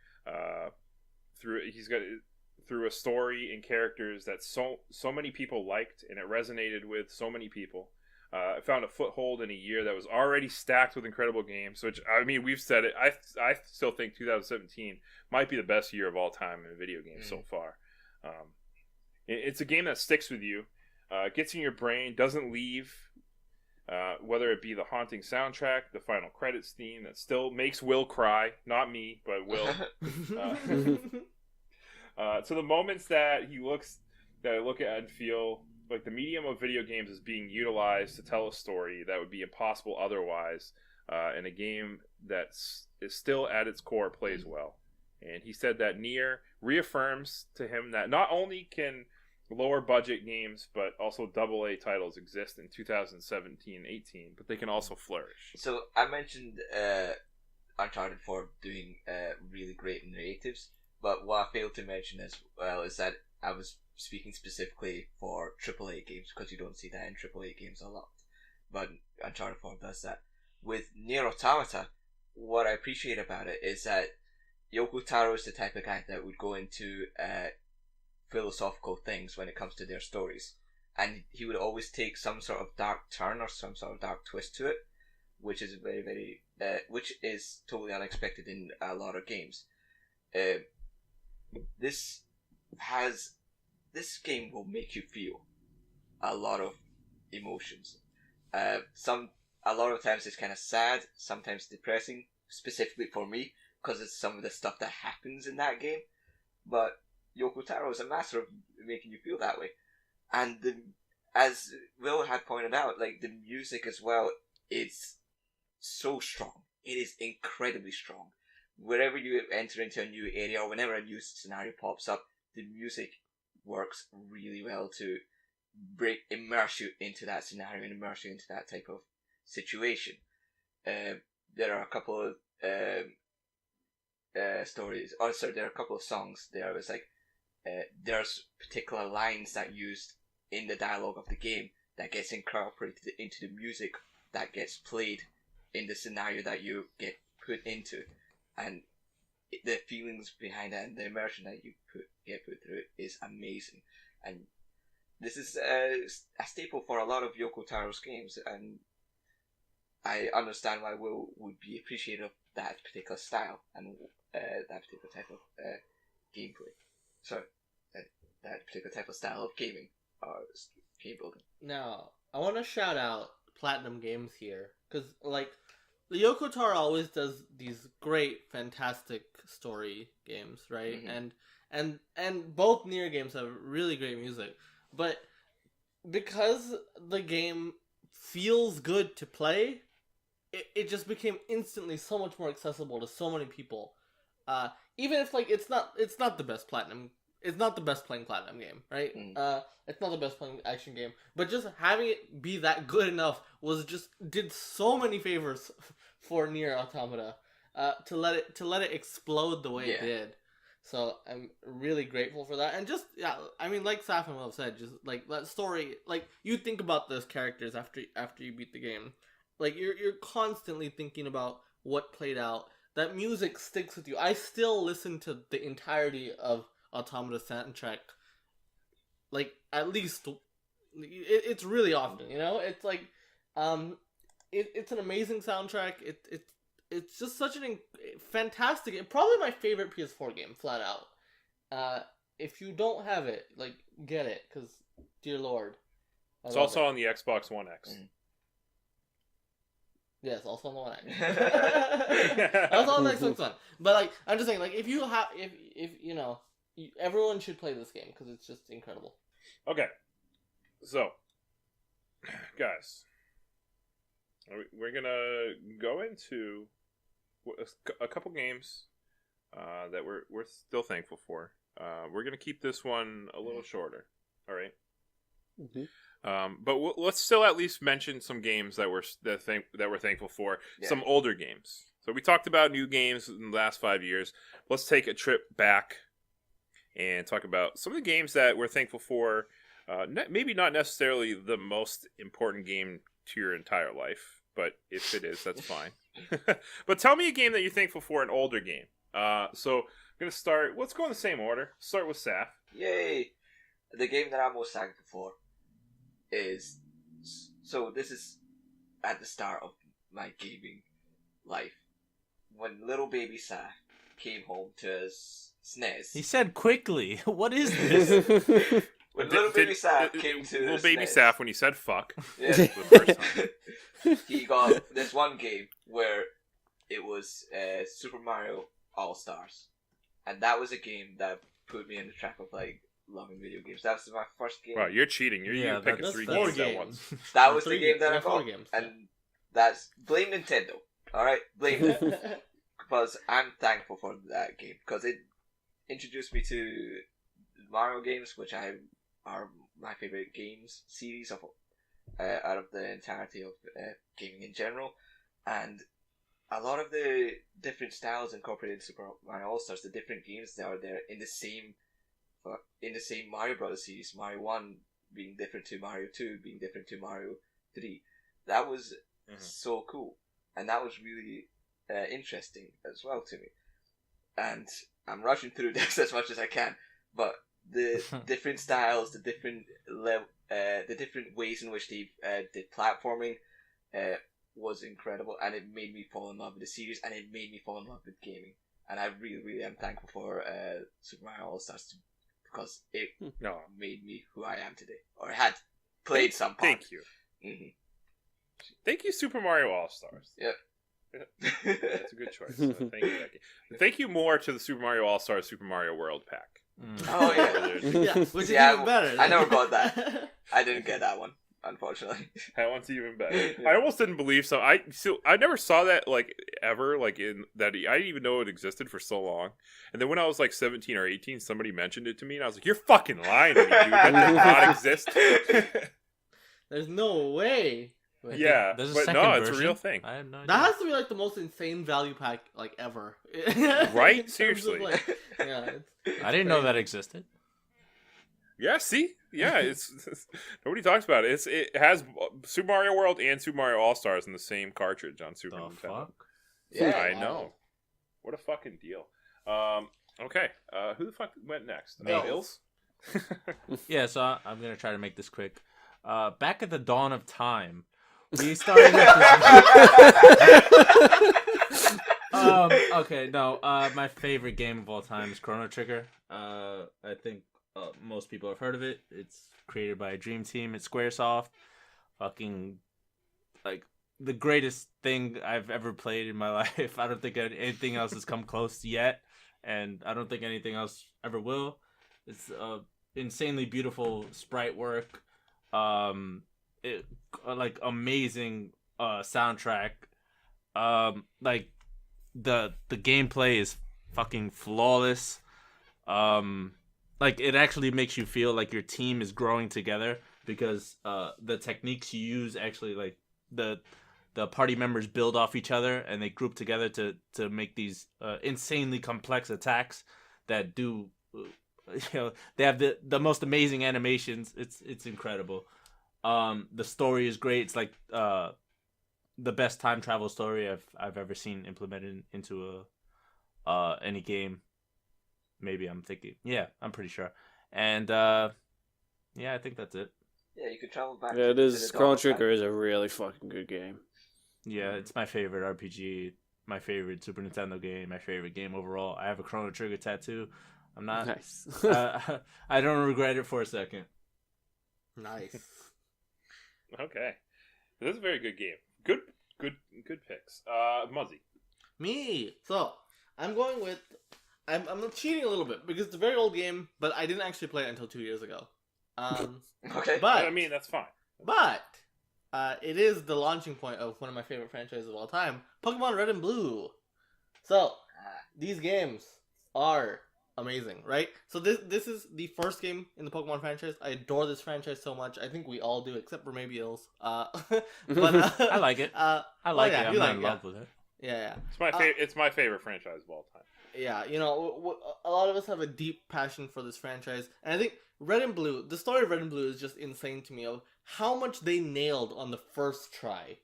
Through a story and characters that so many people liked, and it resonated with so many people. It found a foothold in a year that was already stacked with incredible games. Which, I mean, we've said it. I still think 2017 might be the best year of all time in video games so far. It's a game that sticks with you. Gets in your brain, doesn't leave, whether it be the haunting soundtrack, the final credits theme that still makes Will cry, not me, but Will. To the moments that I look at and feel like the medium of video games is being utilized to tell a story that would be impossible otherwise, in a game that is still at its core plays well. And he said that Nier reaffirms to him that not only can lower budget games, but also AA titles exist in 2017-18, but they can also flourish. So I mentioned Uncharted 4 doing really great narratives, but what I failed to mention as well is that I was speaking specifically for AAA games, because you don't see that in AAA games a lot, but Uncharted 4 does that. With Nier Automata, what I appreciate about it is that Yoko Taro is the type of guy that would go into philosophical things when it comes to their stories, and he would always take some sort of dark turn or some sort of dark twist to it, which is which is totally unexpected in a lot of games. This game will make you feel a lot of emotions. A lot of times it's kind of sad, sometimes depressing, specifically for me, because it's some of the stuff that happens in that game, but Yoko Taro is a master of making you feel that way. And as Will had pointed out, like, the music as well is so strong. It is incredibly strong. Wherever you enter into a new area or whenever a new scenario pops up, the music works really well to immerse you into that scenario and immerse you into that type of situation. There are a couple of there are a couple of songs. There was like there's particular lines that used in the dialogue of the game that gets incorporated into the music that gets played in the scenario that you get put into, and the feelings behind that and the immersion that you get put through it is amazing. And this is a staple for a lot of Yoko Taro's games, and I understand why Will would be appreciative of that particular style and that particular type of gameplay. So that particular type of style of gaming or game building. Now, I want to shout out Platinum Games here, because, like, the Yoko Taro always does these great, fantastic story games, right? Mhm. And both Nier games have really great music, but because the game feels good to play, it just became instantly so much more accessible to so many people. Even if like it's not the best platinum, it's not the best playing platinum game, right? Mm. It's not the best playing action game, but just having it be that good enough did so many favors for Nier Automata, to let it explode the way it Yeah. did. So I'm really grateful for that, and just I mean, like Saf and Will said, just like that story, like you think about those characters after you beat the game, like you're constantly thinking about what played out. That music sticks with you. I still listen to the entirety of Automata soundtrack, like at least it's really often. You know, it's like it's an amazing soundtrack. It's just such fantastic. Probably my favorite PS4 game, flat out. If you don't have it, like get it, because dear lord, I It's love also it. on the Xbox One X. Mm. Yes, also on the One X. Also on the Xbox One. But like, I'm just saying, like, if you have, if you know, everyone should play this game because it's just incredible. Okay, so guys, we're gonna go into a couple games that we're still thankful for. We're gonna keep this one a little shorter. All right. Mm-hmm. But let's still at least mention some games that we're thankful for. Yeah. Some older games. So we talked about new games in the last 5 years. Let's take a trip back and talk about some of the games that we're thankful for. Maybe not necessarily the most important game to your entire life, but if it is, that's fine. But tell me a game that you're thankful for, an older game. So I'm gonna start. Let's go in the same order. Start with Saf. Yay! The game that I'm most thankful for is, so this is at the start of my gaming life. When little baby Saf came home to his SNES. He said quickly. What is this? When little baby Saf came to little his baby SNES, Saf when you said fuck. Yeah. The first time. He got this one game where it was Super Mario All Stars, and that was a game that put me in the track of like loving video games. That was my first game. Wow, you're cheating. You're picking that's 3 four games at games. once. That was the Three- game that I yeah, four got, games. and that's blame Nintendo. All right, blame them, because I'm thankful for that game because it introduced me to Mario games, which are my favorite games series of out of the entirety of gaming in general, and a lot of the different styles incorporated in Super Mario All Stars, the different games that are there in the same Mario Brothers series. Mario 1 being different to Mario 2, being different to Mario 3. That was so cool, and that was really interesting as well to me. And I'm rushing through this as much as I can, but the different styles, the different the different ways in which they did platforming was incredible, and it made me fall in love with the series, and it made me fall in love with gaming. And I really, really am thankful for Super Mario All Stars because it made me who I am today, or had played some part. Thank you. Mm-hmm. Thank you, Super Mario All Stars. Yep. That's a good choice. Thank you, Becky. Thank you more to the Super Mario All Stars Super Mario World pack. Oh yeah. Yeah, which is Yeah, even better. I never got that. I didn't get that one, unfortunately. That one's even better. I almost didn't believe so. I never saw that like ever like in that I didn't even know it existed for so long. And then when I was like 17 or 18, somebody mentioned it to me, and I was like, "You're fucking lying to me, dude. That does not exist." There's no way. Wait, Yeah, There's a but second no, it's a version? real thing. I have no idea. that has to be like the most insane value pack like ever. Right? In terms of, Seriously. like, yeah, I didn't know that existed. Yeah, see? Yeah, it's nobody talks about it. It has Super Mario World and Super Mario All-Stars in the same cartridge on Super The Nintendo. fuck? Yeah, I know. What a fucking deal. Okay, who the fuck went next? Me. Ills? Yeah, so I'm gonna try to make this quick. Back at the dawn of time, we started with this. Okay, no. My favorite game of all time is Chrono Trigger. I think most people have heard of it. It's created by a dream team at SquareSoft. Fucking like the greatest thing I've ever played in my life. I don't think anything else has come close yet, and I don't think anything else ever will. It's insanely beautiful sprite work. Like amazing soundtrack. Like the gameplay is fucking flawless. Like it actually makes you feel like your team is growing together because the techniques you use actually like the party members build off each other and they group together to make these insanely complex attacks that do they have the most amazing animations. It's incredible. The story is great. It's like the best time travel story I've ever seen implemented into any game. Maybe I'm thinking. Yeah, I'm pretty sure. And yeah, I think that's it. Yeah, you could travel back. Yeah, it is. to the Chrono dawn of Trigger time. is a really fucking good game. Yeah, it's my favorite RPG, my favorite Super Nintendo game, my favorite game overall. I have a Chrono Trigger tattoo. I'm not. Nice. I don't regret it for a second. Nice. Okay, this is a very good game. Good picks. Muzzy. Me. So I'm going with. I'm cheating a little bit because it's a very old game, but I didn't actually play it until 2 years ago. Okay. But I mean, that's fine. But it is the launching point of one of my favorite franchises of all time, Pokemon Red and Blue. So these games are amazing, right? So this is the first game in the Pokemon franchise. I adore this franchise so much. I think we all do, except for maybe Ills. But I like it. I like it. I'm not in love with it. Yeah. It's my favorite. It's my favorite franchise of all time. Yeah, you know, a lot of us have a deep passion for this franchise, and I think Red and Blue, the story of Red and Blue is just insane to me of how much they nailed on the first try,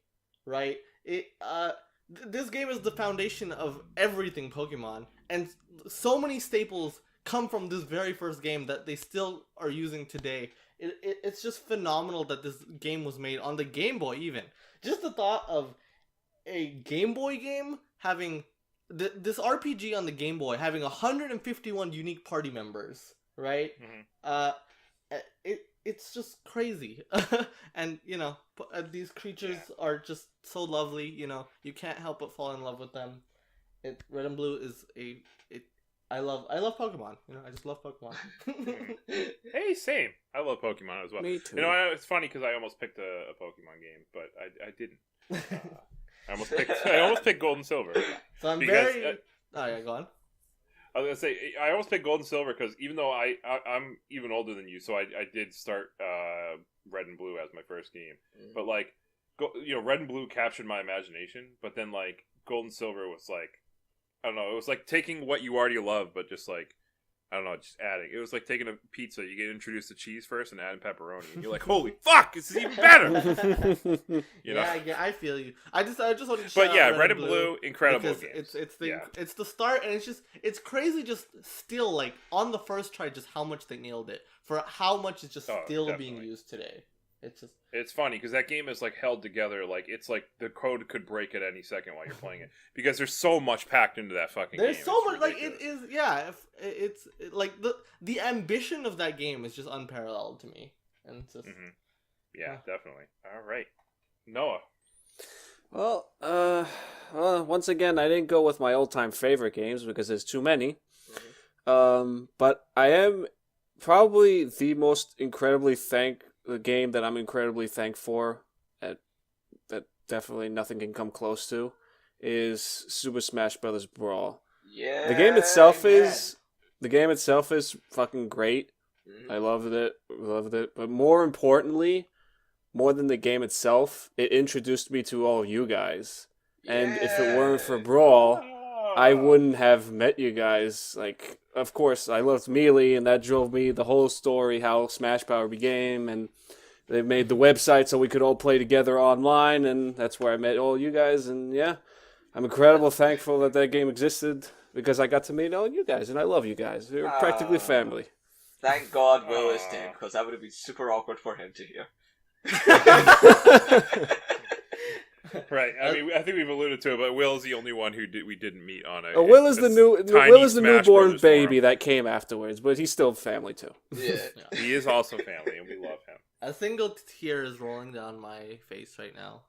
right? This game is the foundation of everything Pokemon, and so many staples come from this very first game that they still are using today. It's just phenomenal that this game was made on the Game Boy even. Just the thought of a Game Boy game having this RPG on the Game Boy having 151 unique party members, right? Mm-hmm. It's just crazy. And, you know, these creatures are just so lovely, you know, you can't help but fall in love with them. Red and Blue is I love Pokemon, you know, I just love Pokemon. Hey, same. I love Pokemon as well. Me too. You know, it's funny because I almost picked a Pokemon game, but I didn't. I almost picked Gold and Silver. So I'm because, very... oh, yeah, go on. I was gonna say I almost picked Gold and Silver because even though I'm even older than you, so I did start Red and Blue as my first game. But like, Red and Blue captured my imagination. But then like Gold and Silver was like, I don't know, it was like taking what you already love, but just like, I don't know, just adding. It was like taking a pizza. You get introduced to cheese first and adding pepperoni, and you're like, holy fuck, this is even better. You know? Yeah, I feel you. I just wanted to shout But yeah, out Red and Blue, incredible because games. it's the start, and it's crazy. Just still like on the first try, just how much they nailed it for how much is just still being definitely. used today. It's funny because that game is like held together, like it's like the code could break at any second while you're playing it because there's so much packed into that fucking game. There's so much, like it is. Yeah, it's like the ambition of that game is just unparalleled to me, and it's just yeah, definitely. All right, Noah. Well, once again, I didn't go with my all-time favorite games because there's too many. But I am probably the most the game that I'm incredibly thankful for, that definitely nothing can come close to, is Super Smash Bros. Brawl. Yeah. The game itself is fucking great. I loved it. But more importantly, more than the game itself, it introduced me to all you guys. And if it weren't for Brawl, I wouldn't have met you guys. Like, of course, I loved Melee, and that drove me the whole story, how Smash Power became, and they made the website so we could all play together online, and that's where I met all you guys, and yeah, I'm incredibly thankful that game existed, because I got to meet all you guys, and I love you guys. You're practically family. Thank God Will is dead, because that would have been super awkward for him to hear. Right. I mean, I think we've alluded to it, but Will is the only one we didn't meet on it. Will is the newborn baby that came afterwards, but he's still family too. Yeah. He is also family, and we love him. A single tear is rolling down my face right now.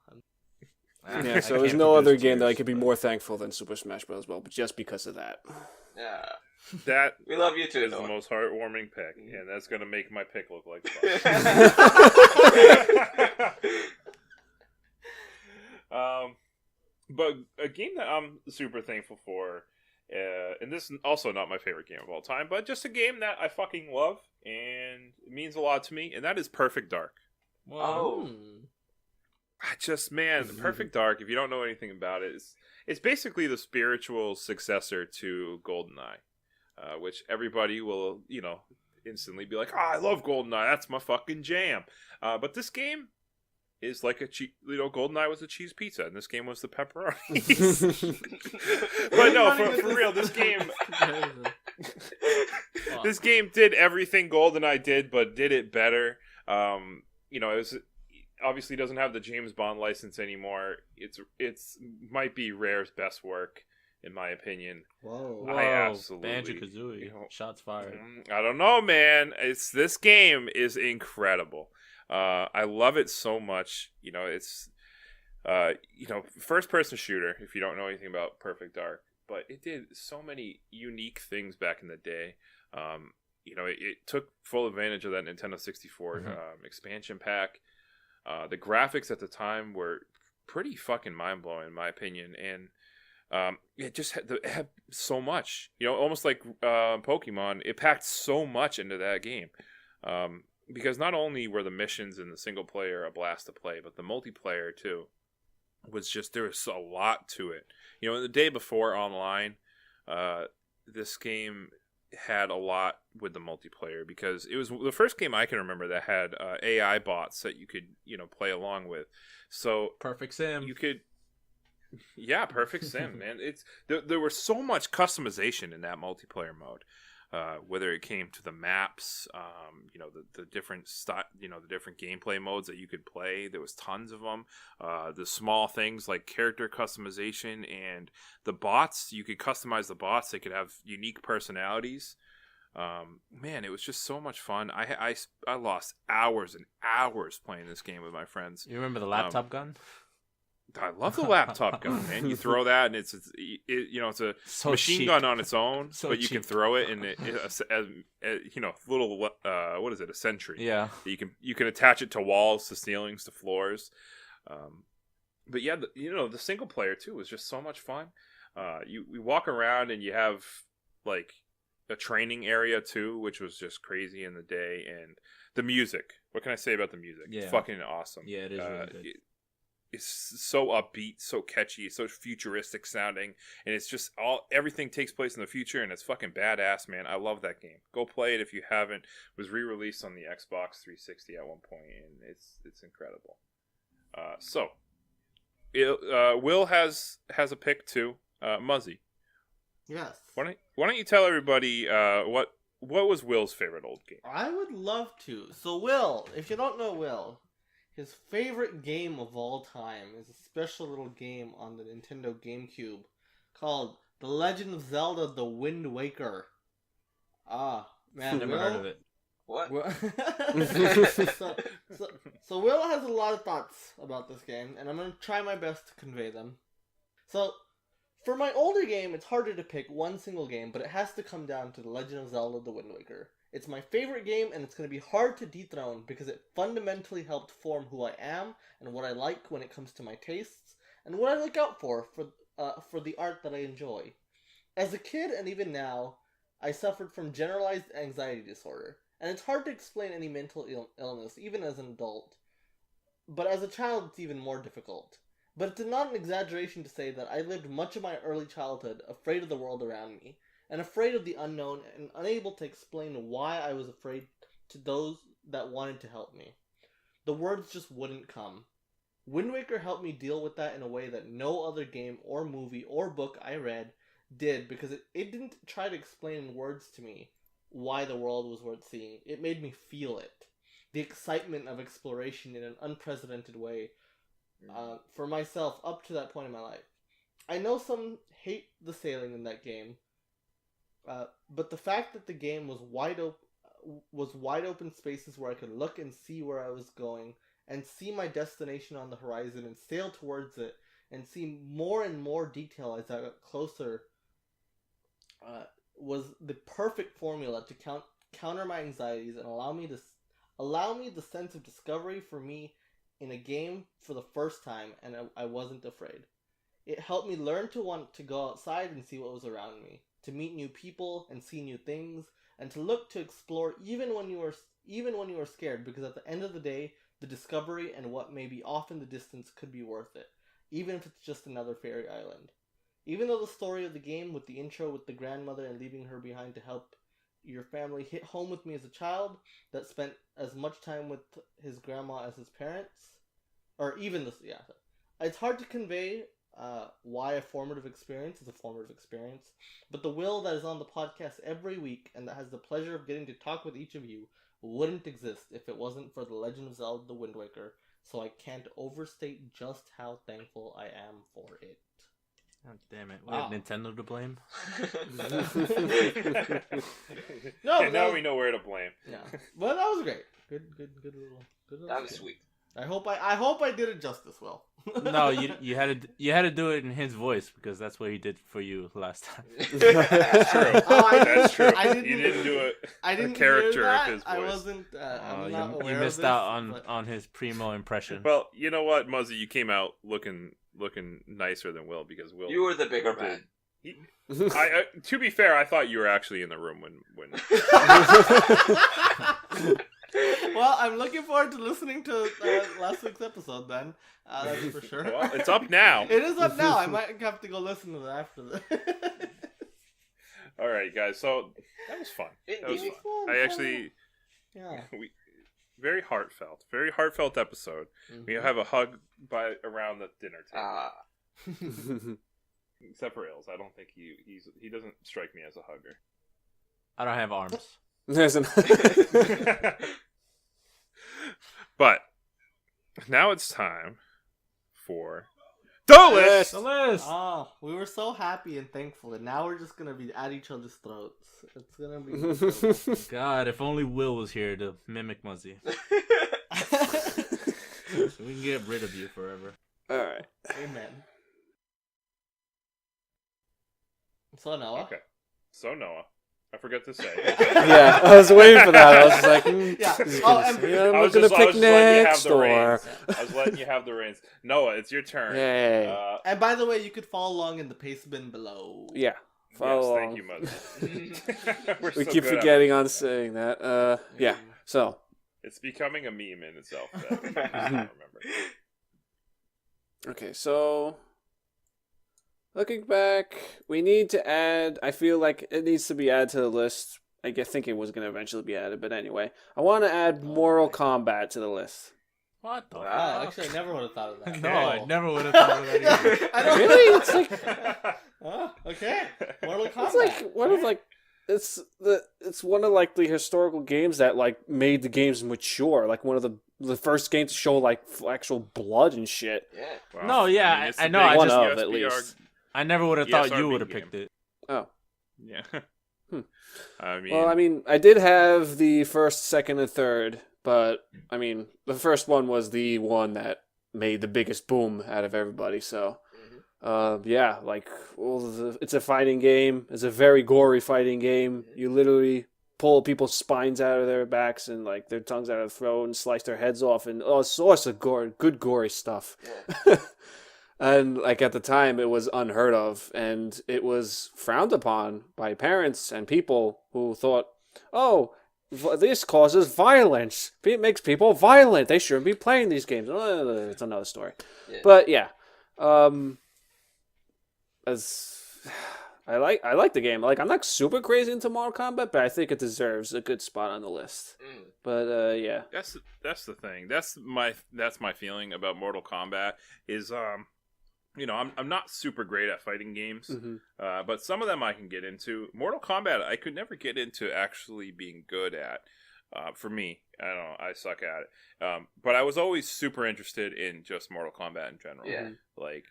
Yeah, so there's no other game that I could be more thankful than Super Smash Bros. Well, but just because of that. Yeah. That we love you too. Is the most heartwarming pick, and that's gonna make my pick look like but a game that I'm super thankful for, and this is also not my favorite game of all time, but just a game that I fucking love and it means a lot to me, and that is Perfect Dark. Oh. Perfect Dark, if you don't know anything about it, it's basically the spiritual successor to GoldenEye, which everybody will, instantly be like, oh, I love GoldenEye, that's my fucking jam. But this game is like GoldenEye was a cheese pizza, and this game was the pepperoni. But no, for real, this game... this game did everything GoldenEye did, but did it better. It was... Obviously doesn't have the James Bond license anymore. It's might be Rare's best work, in my opinion. Whoa. I absolutely Banjo-Kazooie. Shots fired. I don't know, man. This game is incredible. I love it so much. It's first person shooter, if you don't know anything about Perfect Dark, but it did so many unique things back in the day. It took full advantage of that Nintendo 64 expansion pack. The graphics at the time were pretty fucking mind-blowing, in my opinion, and it just had so much. Almost like Pokemon, it packed so much into that game. Because not only were the missions in the single player a blast to play, but the multiplayer, too, was just, there was a lot to it. The day before online, this game had a lot with the multiplayer, because it was the first game I can remember that had AI bots that you could play along with. So Perfect Sim, you could, Perfect Sim, man. There was so much customization in that multiplayer mode, whether it came to the maps, the different the different gameplay modes that you could play. There was tons of them. The small things like character customization and the bots. You could customize the bots. They could have unique personalities. Man, it was just so much fun. I lost hours and hours playing this game with my friends. You remember the laptop gun? I love the laptop gun, man. You throw that, and it's a So machine cheap. gun on its own, but you cheap. can throw it, and little what is it? A sentry. Yeah. You can attach it to walls, to ceilings, to floors. But yeah, the single player too was just so much fun. You walk around, and you have like a training area too, which was just crazy in the day, and the music. What can I say about the music? Yeah. It's fucking awesome. Yeah, it is really good. It's so upbeat, so catchy, so futuristic sounding, and it's just everything takes place in the future, and it's fucking badass, man. I love that game. Go play it if you haven't. It was re-released on the Xbox 360 at one point, and it's incredible. Will has a pick too. Muzzy. Yes. Why don't you tell everybody what was Will's favorite old game? I would love to. So Will, if you don't know Will, his favorite game of all time is a special little game on the Nintendo GameCube called The Legend of Zelda: The Wind Waker. Ah, man, Never Will, heard of it. What? so Will has a lot of thoughts about this game, and I'm going to try my best to convey them. So, for my older game, it's harder to pick one single game, but it has to come down to The Legend of Zelda: The Wind Waker. It's my favorite game, and it's going to be hard to dethrone because it fundamentally helped form who I am and what I like when it comes to my tastes, and what I look out for the art that I enjoy. As a kid, and even now, I suffered from generalized anxiety disorder, and it's hard to explain any mental illness, even as an adult. But as a child, it's even more difficult. But it's not an exaggeration to say that I lived much of my early childhood afraid of the world around me, and afraid of the unknown, and unable to explain why I was afraid to those that wanted to help me. The words just wouldn't come. Wind Waker helped me deal with that in a way that no other game or movie or book I read did, because it didn't try to explain in words to me why the world was worth seeing. It made me feel it. The excitement of exploration in an unprecedented way. for myself up to that point in my life. I know some hate the sailing in that game, but the fact that the game was wide open spaces where I could look and see where I was going and see my destination on the horizon and sail towards it and see more and more detail as I got closer was the perfect formula to counter my anxieties and allow me the sense of discovery for me in a game for the first time, and I wasn't afraid. It helped me learn to want to go outside and see what was around me, to meet new people and see new things, and to look to explore even when you are scared, because at the end of the day, the discovery and what may be off in the distance could be worth it, even if it's just another fairy island. Even though the story of the game with the intro with the grandmother and leaving her behind to help your family hit home with me as a child that spent as much time with his grandma as his parents, or even this, yeah, it's hard to convey why a formative experience is a formative experience, but the Will that is on the podcast every week and that has the pleasure of getting to talk with each of you wouldn't exist if it wasn't for The Legend of Zelda: The Wind Waker, so I can't overstate just how thankful I am for it. God damn it. We Wow. have Nintendo to blame? No, And now we know where to blame. Yeah, but that was great. Good little. That was skit. sweet. I hope I did it justice well. No, you had to do it in his voice because that's what he did for you last time. That's true. That's true. You didn't do it. I didn't a character hear that. of his voice. I wasn't. I'm not you aware missed of this, out but- on his primo impression. Well, you know what, Muzzy, you came out looking nicer than Will, because Will. You were the bigger man. To be fair, I thought you were actually in the room when. Well, I'm looking forward to listening to last week's episode then. That's for sure. Well, it's up now. It is up now. I might have to go listen to that after this. All right, guys. So that was fun. That was Indeed. fun. I actually, Yeah. very heartfelt episode. We have a hug around the dinner table. Except for Ills, I don't think he doesn't strike me as a hugger. I don't have arms. There's an But now it's time for the list. The list! Oh, we were so happy and thankful, and now we're just gonna be at each other's throats. It's gonna be. God, if only Will was here to mimic Muzzy. So we can get rid of you forever. Alright. Amen. So Noah. Okay. So Noah, I forgot to say. Yeah, I was waiting for that. I was just like, Yeah. he's Oh, gonna and- say, I I'm was gonna just pick letting you have next, the or reins. I was letting you have the reins. Noah, it's your turn. yay. And by the way, you could follow along in the pace bin below. Yeah. Yes, Follow thank along. you, Muzzy. We're We so keep good at forgetting it. on saying that. Yeah. So, It's becoming a meme in itself. That I remember. okay, so looking back, we need to add. I feel like it needs to be added to the list. think it was going to eventually be added, but anyway, I want to add Mortal Kombat to the list. What the Wow, fuck? actually, I never would have thought of that. No, I never would have thought of that either. I don't Really? It's like Oh, okay. Mortal Kombat. it's like one of like it's one of like the historical games that like made the games mature. Like one of the first games to show like actual blood and shit. Yeah. Well, No, yeah, it's I the know, I biggest just- One of, at USBR least. I never would have thought you ESRB would have game. picked it. Oh. Yeah. Hmm. I mean, I did have the first, second, and third, but I mean, the first one was the one that made the biggest boom out of everybody. So, yeah, like it's a fighting game. It's a very gory fighting game. You literally pull people's spines out of their backs and like their tongues out of their throat and slice their heads off and all sorts of good gory stuff. Yeah. And like at the time, it was unheard of, and it was frowned upon by parents and people who thought, "Oh, this causes violence. It makes people violent. They shouldn't be playing these games." It's another story. Yeah. But yeah, as I like the game. Like I'm not super crazy into Mortal Kombat, but I think it deserves a good spot on the list. Mm. But yeah, that's the thing. That's my feeling about Mortal Kombat is I'm not super great at fighting games, but some of them I can get into. Mortal Kombat I could never get into actually being good at. For me, I don't know. I suck at it. But I was always super interested in just Mortal Kombat in general. Yeah. Like,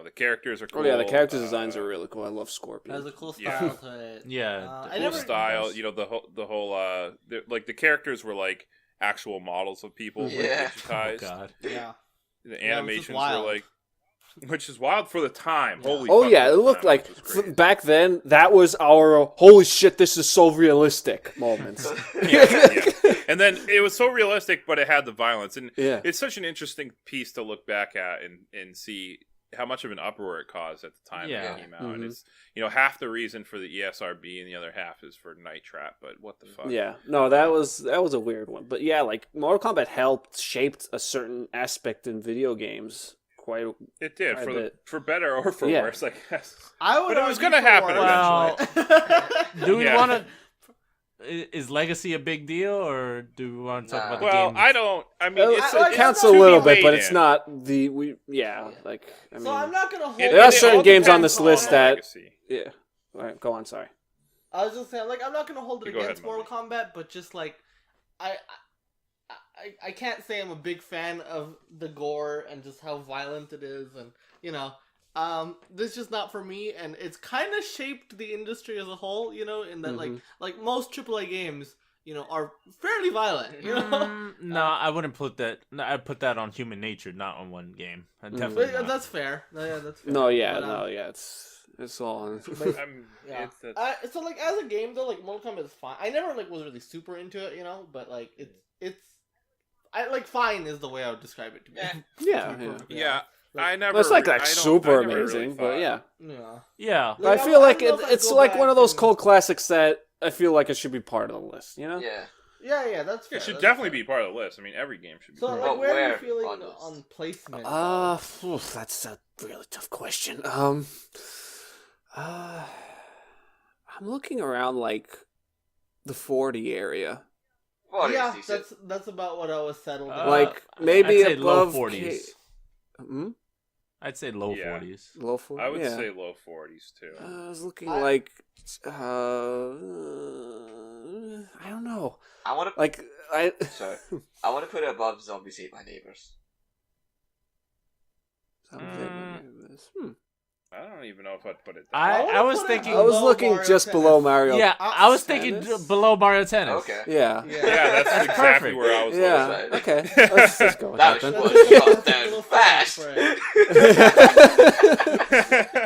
the characters are cool. Oh yeah, the character designs are really cool. I love Scorpion. Has a cool style Yeah. to it. Yeah, I cool never style. The whole like the characters were like actual models of people, like, Yeah. Oh digitized. god. Yeah. The Yeah, animations were wild. like, which is wild for the time. Yeah. Holy. Oh fuck, yeah, for it the looked time, like which was crazy. back then. That was our holy shit. This is so realistic moments. Yeah. And then it was so realistic, but it had the violence, and Yeah. it's such an interesting piece to look back at and see how much of an uproar it caused at the time Yeah. it came out. Mhm. And it's half the reason for the ESRB, and the other half is for Night Trap. But what the fuck? Yeah, no, that was a weird one, but yeah, like Mortal Kombat shaped a certain aspect in video games quite. It did I for bet. for better or for Yeah. worse, I guess. I would But it was argue gonna for happen worse. eventually. Do we Yeah. want to? Is Legacy a big deal, or do we want to talk Nah. about the Well, game? I don't. I mean, it's, I- It counts a it's little to bit, be but weighed it's in. not the we. Yeah, like I mean, So I'm not gonna hold. It- There are it certain all games on depends this list the that- legacy. yeah. All right, go on. Sorry. I was just saying, like, I'm not gonna hold it You go against ahead, Mortal Kombat, but just like, I can't say I'm a big fan of the gore and just how violent it is, and this is just not for me, and it's kind of shaped the industry as a whole, in that like most AAA games, are fairly violent, No, I wouldn't put that. No, I'd put that on human nature, not on one game. Definitely But not. that's fair. Yeah, that's fair. No, yeah, But, it's all. Yeah. It's So like as a game though, like Mortal Kombat is fine. I never like was really super into it, but like it's I like fine is the way I would describe it to me. Yeah, To be yeah. perfectly Yeah, honest. I never. It's like I don't- super I never really amazing, thought- but yeah. Yeah. Yeah, But I Like, feel like don't know if I'd it's go like back one of those and- cult classics that I feel like it should be part of the list. You know? Yeah. Yeah, that's fair. It should that's definitely fair. be part of the list. I mean, every game should be. So part like of But where are you where feeling on this? on placement? That's a really tough question. I'm looking around like the 40 area. What yeah, is this? that's about what I was settled on. Like, maybe I'd say low above 40s. Hmm? I'd say low Yeah. 40s. Low 40? I would yeah. say low 40s too. I was looking I- like I don't know. I want to. Like I Sorry. I want to put it above Zombies Ate My Neighbors. I don't even know if I'd put it. I wanna I was put it thinking. I was Below looking Mario just Tennis. below Mario. Yeah, I was thinking Tennis? below Mario Tennis. Okay. Yeah. Yeah. Yeah, that's That's exactly perfect. where I was. Yeah. Right. Okay. Let's just go with That that was then. shut That's a down little fast. fast for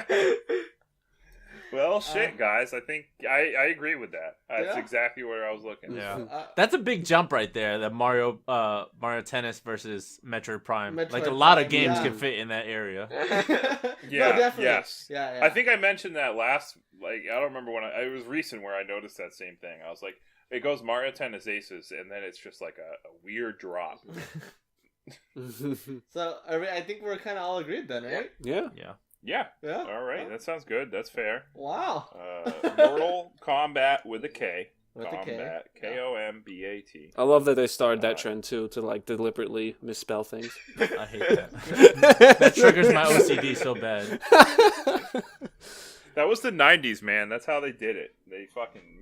it. Well, shit, guys. I think I agree with that. That's Yeah. exactly where I was looking. Yeah. That's a big jump right there. That Mario Tennis versus Metroid Prime. Metroid Like a lot of Prime, games yeah. can fit in that area. Yeah, No, definitely. yes. Yeah. I think I mentioned that last. Like, I don't remember when it was recent where I noticed that same thing. I was like, it goes Mario Tennis Aces, and then it's just like a weird drop. So I think we're kind of all agreed then, right? Yeah. Yeah. Yeah. Yeah. All right, that sounds good. That's fair. Wow. Mortal Kombat with a K. With a K. Combat. Kombat. I love that they started that trend too, to like deliberately misspell things. I hate that. That triggers my OCD so bad. That was the 90s, man. That's how they did it. They fucking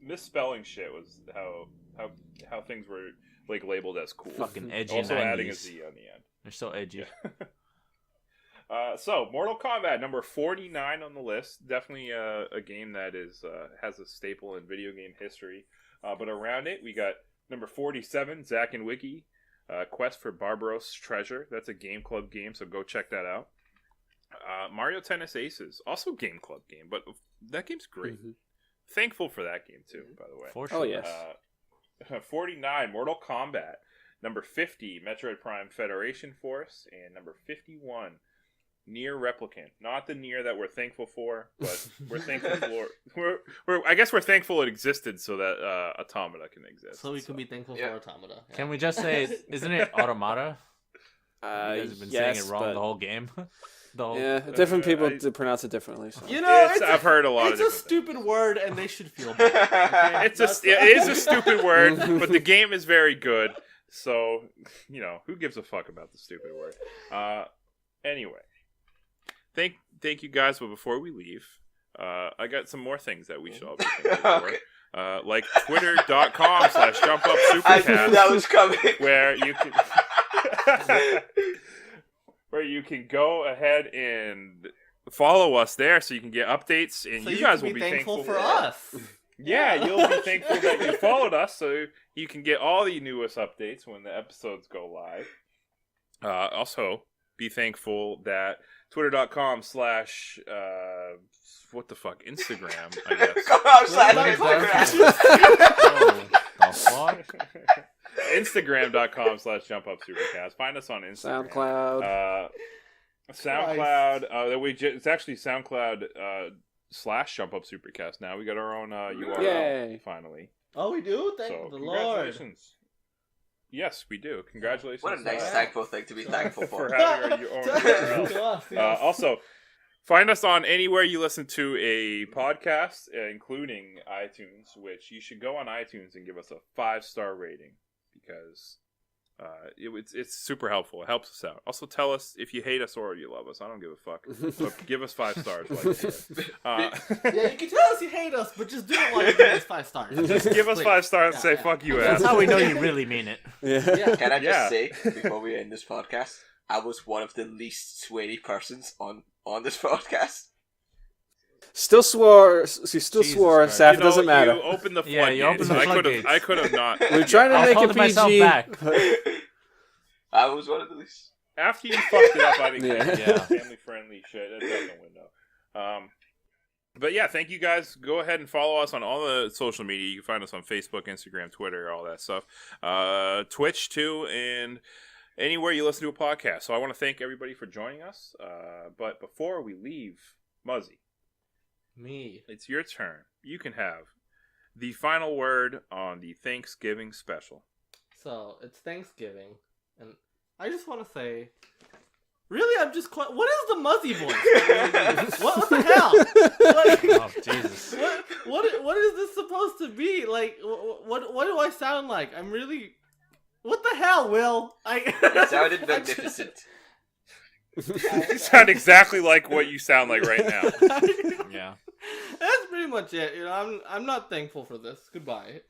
misspelling shit was how things were like labeled as cool. Fucking edgy Also 90s. adding a Z on the end. They're so edgy. So Mortal Kombat number 49 on the list. Definitely a game that is has a staple in video game history. But around it, we got number 47, Zack and Wiki, Quest for Barbaros Treasure. That's a Game Club game, so go check that out. Mario Tennis Aces, also Game Club game, but that game's great. Thankful for that game too, by the way. For sure. Oh yes. 49, Mortal Kombat. Number 50, Metroid Prime Federation Force. And number 51, Nier Replicant. Not the Nier that we're thankful for, but we're thankful for. I guess we're thankful it existed so that Automata can exist. So we can be thankful Yeah. for Automata. Yeah. Can we just say, isn't it Automata? You guys have been saying it wrong but- the whole game. The whole... Yeah, different people I- pronounce it differently. So. You know, I've heard a lot of It's a different things. stupid word, and they should feel bad. Okay? It is a stupid word, but the game is very good. So, who gives a fuck about the stupid word? Anyway, thank you guys. But before we leave, I got some more things that we should all be thankful for. Okay. like twitter.com/Jump Up I knew Supercast, that was coming. where you can where you can go ahead and follow us there, so you can get updates, and So you guys will can be thankful for Yeah. us. Yeah, you'll be thankful that you followed us, so you can get all the newest updates when the episodes go live. Also, be thankful that twitter.com/ what the fuck, Instagram, I guess. Come outside, Well, Instagram. Instagram.com/Jump Up Supercast. Find us on Instagram. SoundCloud. It's actually SoundCloud /Jump Up Supercast. Now we got our own URL. Yay. Finally. Oh, we do? Thank So the Lord. congratulations. Yes, we do. Congratulations. What a nice, to thankful thing to be thankful for for. having our own URL. To us, yes. Also, find us on anywhere you listen to a podcast, including iTunes, which you should go on iTunes and give us a 5-star rating, because it's super helpful. It helps us out. Also, tell us if you hate us or you love us. I don't give a fuck. But give us 5 stars. Yeah, you can tell us you hate us, but just do not want to give us 5 stars. Just give us Please. 5 stars and Yeah, say, yeah. fuck you, That's ass. how we know you really mean it. Yeah. Yeah. Can I just Yeah. say, before we end this podcast, I was one of the least sweary persons on this podcast. Still swore. She still Jesus swore. Christ. Saf, doesn't matter. You opened the Yeah, you floodgates. opened the floodgates. I could have not. We're trying to I was make it holding myself PG. back. I was one of the least. After you fucked it up, I think Yeah. Yeah. family-friendly shit. That's out the window. But yeah, thank you guys. Go ahead and follow us on all the social media. You can find us on Facebook, Instagram, Twitter, all that stuff. Twitch, too, and anywhere you listen to a podcast. So I want to thank everybody for joining us. But before we leave, Muzzy, Me. it's your turn. You can have the final word on the Thanksgiving special. So, it's Thanksgiving, and I just want to say, really, I'm just quite... What is the Muzzy voice? what the hell? Like, Oh, Jesus. what is this supposed to be? Like, what do I sound like? I'm really... What the hell, Will? It sounded magnificent. You sound exactly like what you sound like right now. Yeah. That's pretty much it. You know, I'm not thankful for this. Goodbye.